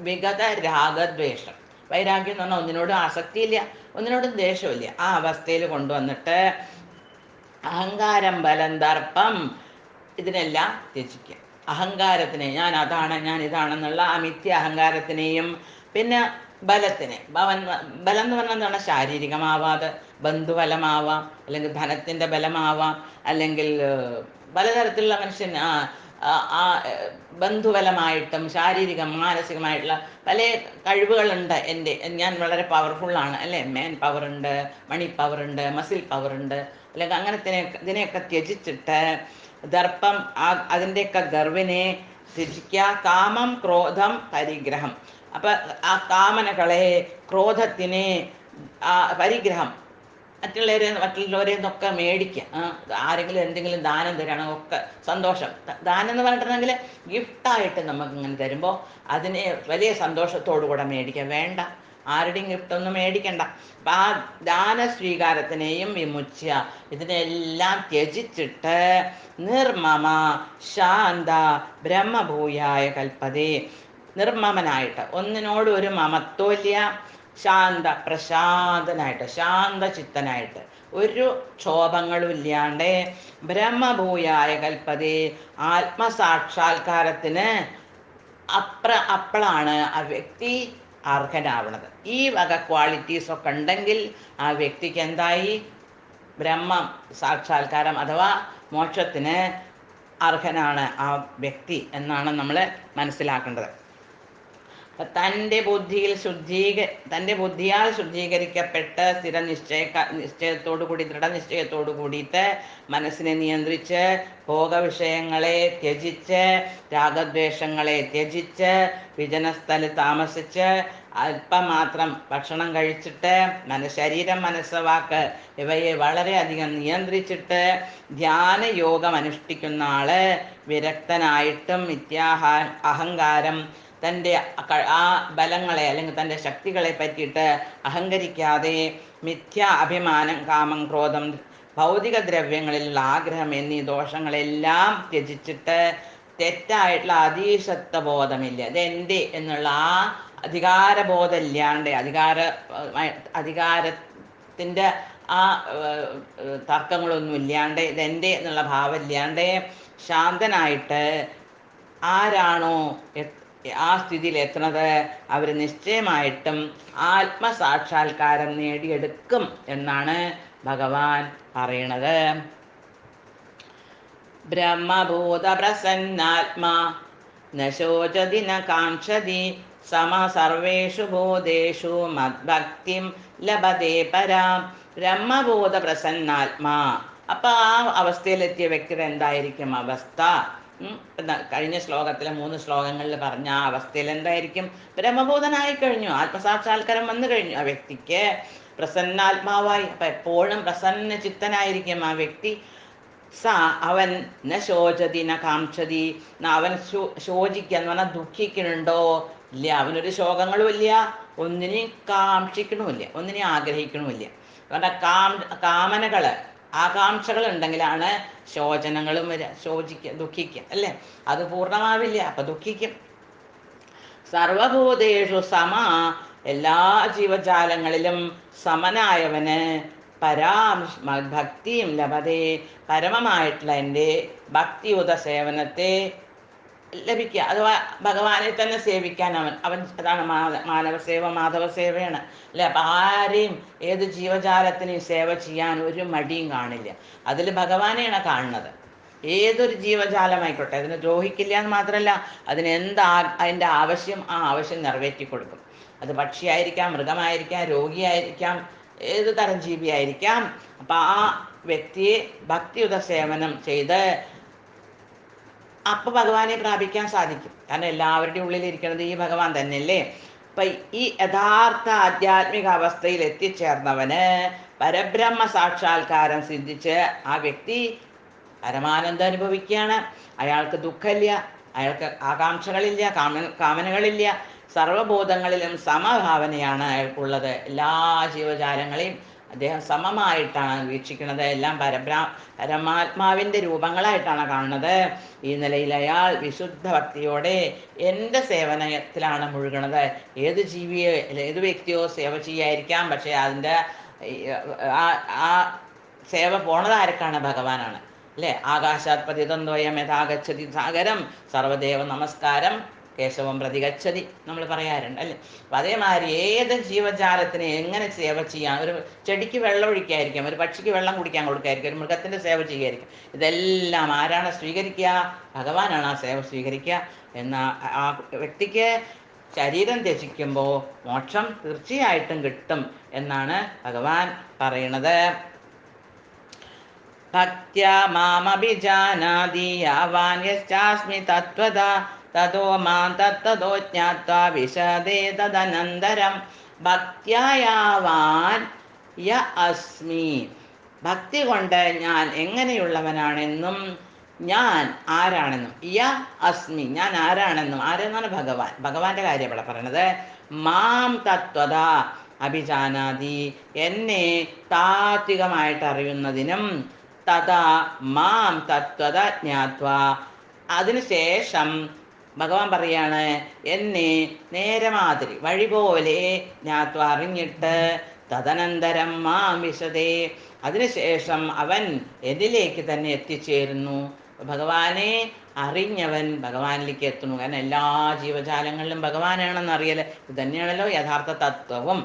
വിഗത രാഗദ്വേഷം, വൈരാഗ്യം എന്ന് പറഞ്ഞാൽ ഒന്നിനോടും ആസക്തിയില്ല, ഒന്നിനോടും ദ്വേഷമില്ല, ആ അവസ്ഥയിൽ കൊണ്ടുവന്നിട്ട് അഹങ്കാരം ബലം ദർപ്പം ഇതിനെല്ലാം ത്യജിക്കുക. അഹങ്കാരത്തിനെ, ഞാൻ അതാണ് ഞാൻ ഇതാണെന്നുള്ള ആ മിഥ്യ അഹങ്കാരത്തിനെയും, പിന്നെ ബലത്തിനെ, ബലം എന്ന് പറഞ്ഞാൽ എന്താണ്? ശാരീരികമാവാതെ ബന്ധുബലമാവാം, അല്ലെങ്കിൽ ധനത്തിൻ്റെ ബലമാവാം, അല്ലെങ്കിൽ പലതരത്തിലുള്ള മനുഷ്യൻ ആ ബന്ധുബലമായിട്ടും മാനസികമായിട്ടുള്ള പല കഴിവുകളുണ്ട്. ഞാൻ വളരെ പവർഫുള്ളാണ് അല്ലേ, മാൻ പവറുണ്ട്, മണി പവറുണ്ട്, മസിൽ പവറുണ്ട്, അല്ലെങ്കിൽ അങ്ങനത്തെ ഇതിനെയൊക്കെ ത്യജിച്ചിട്ട് ദർപ്പം, അതിൻ്റെയൊക്കെ ഗർവിനെ ത്യജിക്കുക. കാമം ക്രോധം പരിഗ്രഹം, അപ്പം ആ കാമനകളെ ക്രോധത്തിനെ പരിഗ്രഹം, മറ്റുള്ളവരെ നിന്നൊക്കെ മേടിക്കുക. ആരെങ്കിലും എന്തെങ്കിലും ദാനം തരാണോ ഒക്കെ സന്തോഷം. ദാനം എന്ന് പറഞ്ഞിട്ടുണ്ടെങ്കിൽ ഗിഫ്റ്റായിട്ട് നമുക്ക് ഇങ്ങനെ തരുമ്പോൾ അതിനെ വലിയ സന്തോഷത്തോടു കൂടെ മേടിക്കുക. വേണ്ട, ആരുടെയും ഗിഫ്റ്റൊന്നും മേടിക്കണ്ട. അപ്പം ആ ദാന സ്വീകാരത്തിനെയും വിമുച്യ, ഇതിനെല്ലാം ത്യജിച്ചിട്ട് നിർമ്മമ ശാന്ത ബ്രഹ്മഭൂയായ കൽപ്പതേ, നിർമ്മമനായിട്ട്, ഒന്നിനോട് ഒരു മമത്വമില്ല, ശാന്ത പ്രശാന്തനായിട്ട്, ശാന്തചിത്തനായിട്ട്, ഒരു ക്ഷോഭങ്ങളും ഇല്ലാണ്ട്, ബ്രഹ്മഭൂയായ കൽപ്പതേ, ആത്മസാക്ഷാത്കാരത്തിന് അപ്പോഴാണ് ആ വ്യക്തി അർഹനാവുന്നത്. ഈ വക ക്വാളിറ്റീസ് ഒക്കെ ഉണ്ടെങ്കിൽ ആ വ്യക്തിക്ക് എന്തായി? ബ്രഹ്മ സാക്ഷാത്കാരം അഥവാ മോക്ഷത്തിന് അർഹനാണ് ആ വ്യക്തി എന്നാണ് നമ്മൾ മനസ്സിലാക്കേണ്ടത്. തൻ്റെ ബുദ്ധിയാൽ ശുദ്ധീകരിക്കപ്പെട്ട നിശ്ചയത്തോടു കൂടി, ദൃഢനിശ്ചയത്തോടു കൂടിയിട്ട് മനസ്സിനെ നിയന്ത്രിച്ച്, ഭോഗവിഷയങ്ങളെ ത്യജിച്ച്, രാഗദ്വേഷങ്ങളെ ത്യജിച്ച്, വിജനസ്ഥലത്ത് താമസിച്ച്, അല്പമാത്രം ഭക്ഷണം കഴിച്ചിട്ട്, ശരീരം മനസ്സ് വാക്ക് ഇവയെ വളരെയധികം നിയന്ത്രിച്ചിട്ട് ധ്യാനയോഗം അനുഷ്ഠിക്കുന്ന ആള് വിരക്തനായിട്ടും അഹങ്കാരം, തൻ്റെ ആ ബലങ്ങളെ അല്ലെങ്കിൽ തൻ്റെ ശക്തികളെ പറ്റിയിട്ട് അഹങ്കരിക്കാതെ, മിഥ്യ അഭിമാനം, കാമം, ക്രോധം, ഭൗതിക ദ്രവ്യങ്ങളിലുള്ള ആഗ്രഹം എന്നീ ദോഷങ്ങളെല്ലാം ത്യജിച്ചിട്ട് തെറ്റായിട്ടുള്ള അതീശത്വ ബോധമില്ല, ഇതെൻ്റെ എന്നുള്ള ആ അധികാരബോധം ഇല്ലാണ്ട്, അധികാരത്തിൻ്റെ ആ തർക്കങ്ങളൊന്നും ഇല്ലാണ്ട്, ഇതെൻ്റെ എന്നുള്ള ഭാവം ഇല്ലാണ്ട് ശാന്തനായിട്ട് ആരാണോ ആ സ്ഥിതിയിൽ എത്തുന്നത് അവർ നിശ്ചയമായിട്ടും ആത്മസാക്ഷാത്കാരം നേടിയെടുക്കും എന്നാണ് ഭഗവാൻ പറയണത്. ബ്രഹ്മഭൂത പ്രസന്നാത്മാ ന ശോചതി ന കാംക്ഷതി സമ സർവേഷു ഭൂതേഷു മദ്ഭക്തിം ലഭതേ പരാം. ബ്രഹ്മഭൂത പ്രസന്നാത്മാ, അപ്പൊ ആ അവസ്ഥയിലെത്തിയ വ്യക്തിയുടെ എന്തായിരിക്കും അവസ്ഥ? കഴിഞ്ഞ ശ്ലോകത്തിലെ 3 ശ്ലോകങ്ങളിൽ പറഞ്ഞ ആ അവസ്ഥയിൽ എന്തായിരിക്കും? ബ്രഹ്മബോധനായി കഴിഞ്ഞു, ആത്മസാക്ഷാത്കാരം വന്നു കഴിഞ്ഞു ആ വ്യക്തിക്ക്, പ്രസന്നാത്മാവായി. അപ്പൊ എപ്പോഴും പ്രസന്ന ചിത്തനായിരിക്കും ആ വ്യക്തി. അവൻ ന ശോചതി ന കാംക്ഷതി, അവൻ ശോചിക്കുക എന്ന് പറഞ്ഞാൽ ദുഃഖിക്കണുണ്ടോ? ഇല്ല, അവനൊരു ശോകങ്ങളും ഇല്ല, ഒന്നിനെയും കാക്ഷിക്കണമില്ല, ഒന്നിനെയും ആഗ്രഹിക്കണമില്ല. അവൻ്റെ കാമനകള്, ആകാംക്ഷകൾ ഉണ്ടെങ്കിലാണ് ശോചനങ്ങളും ദുഃഖിക്കുക അല്ലേ? അത് പൂർണ്ണമാവില്ല, അപ്പൊ ദുഃഖിക്കും. സർവഭൂതേഷു സമ, എല്ലാ ജീവജാലങ്ങളിലും സമനായവന് ഭക്തിയും ലഭതേ, പരമമായിട്ടുള്ള എൻ്റെ ഭക്തിയുത സേവനത്തെ ലഭിക്കുക, അഥവാ ഭഗവാനെ തന്നെ സേവിക്കാൻ അവൻ അതാണ് മാനവസേവ, മാധവ സേവയാണ് അല്ലെ? അപ്പം ആരെയും ഏത് ജീവജാലത്തിനെയും സേവ ചെയ്യാൻ ഒരു മടിയും കാണില്ല. അതിൽ ഭഗവാനെയാണ് കാണുന്നത്. ഏതൊരു ജീവജാലമായിക്കോട്ടെ അതിനെ ദ്രോഹിക്കില്ല എന്ന് മാത്രമല്ല, അതിൻ്റെ ആവശ്യം, ആ ആവശ്യം നിറവേറ്റി കൊടുക്കും. അത് പക്ഷിയായിരിക്കാം, മൃഗമായിരിക്കാം, രോഗിയായിരിക്കാം, ഏത് തരം ജീവിയായിരിക്കാം. അപ്പം ആ വ്യക്തിയെ ഭക്തിയുത സേവനം ചെയ്ത് അപ്പൊ ഭഗവാനെ പ്രാപിക്കാൻ സാധിക്കും. കാരണം എല്ലാവരുടെയും ഉള്ളിലിരിക്കുന്നത് ഈ ഭഗവാൻ തന്നെയല്ലേ. അപ്പൊ ഈ യഥാർത്ഥ ആധ്യാത്മിക അവസ്ഥയിൽ എത്തിച്ചേർന്നവന് പരബ്രഹ്മ സാക്ഷാത്കാരം സിദ്ധിച്ച് ആ വ്യക്തി പരമാനന്ദം അനുഭവിക്കുകയാണ്. അയാൾക്ക് ദുഃഖമില്ല, അയാൾക്ക് ആകാംക്ഷകളില്ല, കാമനകളില്ല, സർവബോധങ്ങളിലും സമഭാവനയാണ് അയാൾക്കുള്ളത്. എല്ലാ ജീവജാലങ്ങളെയും അദ്ദേഹം സമമായിട്ടാണ് വീക്ഷിക്കുന്നത്, എല്ലാം പരമാത്മാവിൻ്റെ രൂപങ്ങളായിട്ടാണ് കാണുന്നത്. ഈ നിലയിൽ അയാൾ വിശുദ്ധ ഭക്തിയോടെ എൻ്റെ സേവനത്തിലാണ് മുഴുകണത്. ഏത് ജീവിയോ ഏത് വ്യക്തിയോ സേവ ചെയ്യായിരിക്കാം, പക്ഷേ അതിൻ്റെ ആ സേവ പോണത് ആർക്കാണ്? ഭഗവാനാണ് അല്ലേ? ആകാശാത് പതിതന്വയം യഥാഗച്ഛതി സാഗരം സർവദേവ നമസ്കാരം കേശവം പ്രതിഗച്ഛതി നമ്മൾ പറയാറുണ്ട് അല്ലേ? അപ്പം അതേമാതിരി ഏത് ജീവജാലത്തിനെ എങ്ങനെ സേവ ചെയ്യാം? ഒരു ചെടിക്ക് വെള്ളം ഒഴിക്കായിരിക്കാം, ഒരു പക്ഷിക്ക് വെള്ളം കുടിക്കാൻ കൊടുക്കായിരിക്കും, ഒരു മൃഗത്തിൻ്റെ സേവ ചെയ്യായിരിക്കും. ഇതെല്ലാം ആരാണ് സ്വീകരിക്കുക? ഭഗവാനാണ് ആ സേവ സ്വീകരിക്കുക. എന്നാൽ ആ വ്യക്തിക്ക് ശരീരം ത്യജിക്കുമ്പോൾ മോക്ഷം തീർച്ചയായിട്ടും കിട്ടും എന്നാണ് ഭഗവാൻ പറയണത്. ഭക്ത്യാ മാമഭിജാനാതി യാവാൻ യശ്ചാസ്മി തത്വദാ തതോ മാം തത്തതോ ജ്ഞാത്വാ വിശദേ തദനന്തരം. ഭക്തിയായാവാൻ യ അസ്മി. ഭക്തി കൊണ്ട് ഞാൻ എങ്ങനെയുള്ളവനാണെന്നും ഞാൻ ആരാണെന്നും, യ അസ്മി ഞാൻ ആരാണെന്നും, ആരെന്നാണ് ഭഗവാൻ, ഭഗവാന്റെ കാര്യം ഇവിടെ പറയണത്. മാം തത്വത അഭിജാനാതി എന്നെ താത്വികമായിട്ട് അറിയുന്നതിനും, തഥാ മാം തത്വത ജ്ഞാത്വ അതിനുശേഷം ഭഗവാൻ പറയാണ് എന്നെ നേരമാതിരി വഴി പോലെ ജ്ഞാത്വ അറിഞ്ഞിട്ട്, തദനന്തരം മാം വിശദേ അതിനുശേഷം അവൻ എന്നിലേക്ക് തന്നെ എത്തിച്ചേരുന്നു. ഭഗവാനെ അറിഞ്ഞവൻ ഭഗവാനിലേക്ക് എത്തുന്നു. കാരണം എല്ലാ ജീവജാലങ്ങളിലും ഭഗവാനാണെന്ന് അറിയൽ ഇത് തന്നെയാണല്ലോ യഥാർത്ഥ തത്വവും.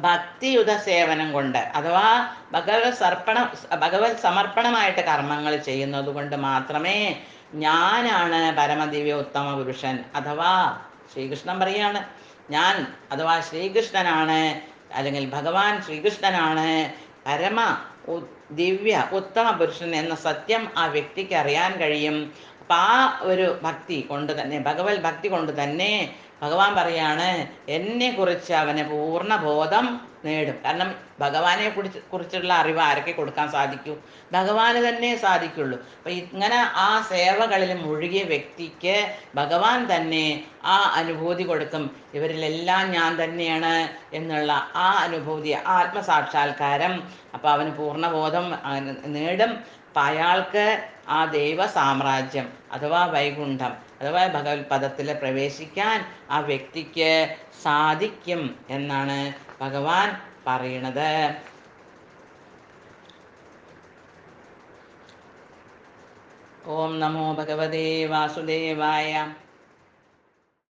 ഭക്തിയുത സേവനം കൊണ്ട് അഥവാ ഭഗവത് സമർപ്പണമായിട്ട് കർമ്മങ്ങൾ ചെയ്യുന്നത് കൊണ്ട് മാത്രമേ ഞാനാണ് പരമദിവ്യ ഉത്തമ പുരുഷൻ, അഥവാ ശ്രീകൃഷ്ണൻ പറയാണ് ഞാൻ അഥവാ ശ്രീകൃഷ്ണനാണ്, അല്ലെങ്കിൽ ഭഗവാൻ ശ്രീകൃഷ്ണനാണ് പരമ ദിവ്യ ഉത്തമ പുരുഷൻ എന്ന സത്യം ആ വ്യക്തിക്ക് അറിയാൻ കഴിയും. അപ്പം ആ ഒരു ഭക്തി കൊണ്ട് തന്നെ, ഭഗവത് ഭക്തി കൊണ്ട് തന്നെ ഭഗവാൻ പറയാണ് എന്നെക്കുറിച്ച് അവന് പൂർണ്ണ ബോധം നേടും. കാരണം ഭഗവാനെ കുറിച്ചുള്ള അറിവ് ആരൊക്കെ കൊടുക്കാൻ സാധിക്കൂ? ഭഗവാന് തന്നെ സാധിക്കുള്ളൂ. അപ്പം ഇങ്ങനെ ആ സേവകളിൽ മുഴുകിയ വ്യക്തിക്ക് ഭഗവാൻ തന്നെ ആ അനുഭൂതി കൊടുക്കും. ഇവരിലെല്ലാം ഞാൻ തന്നെയാണ് എന്നുള്ള ആ അനുഭൂതി, ആത്മസാക്ഷാത്കാരം. അപ്പം അവന് പൂർണ്ണബോധം നേടും. അപ്പം അയാൾക്ക് ആ ദൈവ സാമ്രാജ്യം അഥവാ വൈകുണ്ഠം അഥവാ ഭഗവത് പദത്തിൽ പ്രവേശിക്കാൻ ആ വ്യക്തിക്ക് സാധിക്കും എന്നാണ് ഭഗവാൻ പറയണത്. ഓം നമോ ഭഗവതേ വാസുദേവായ.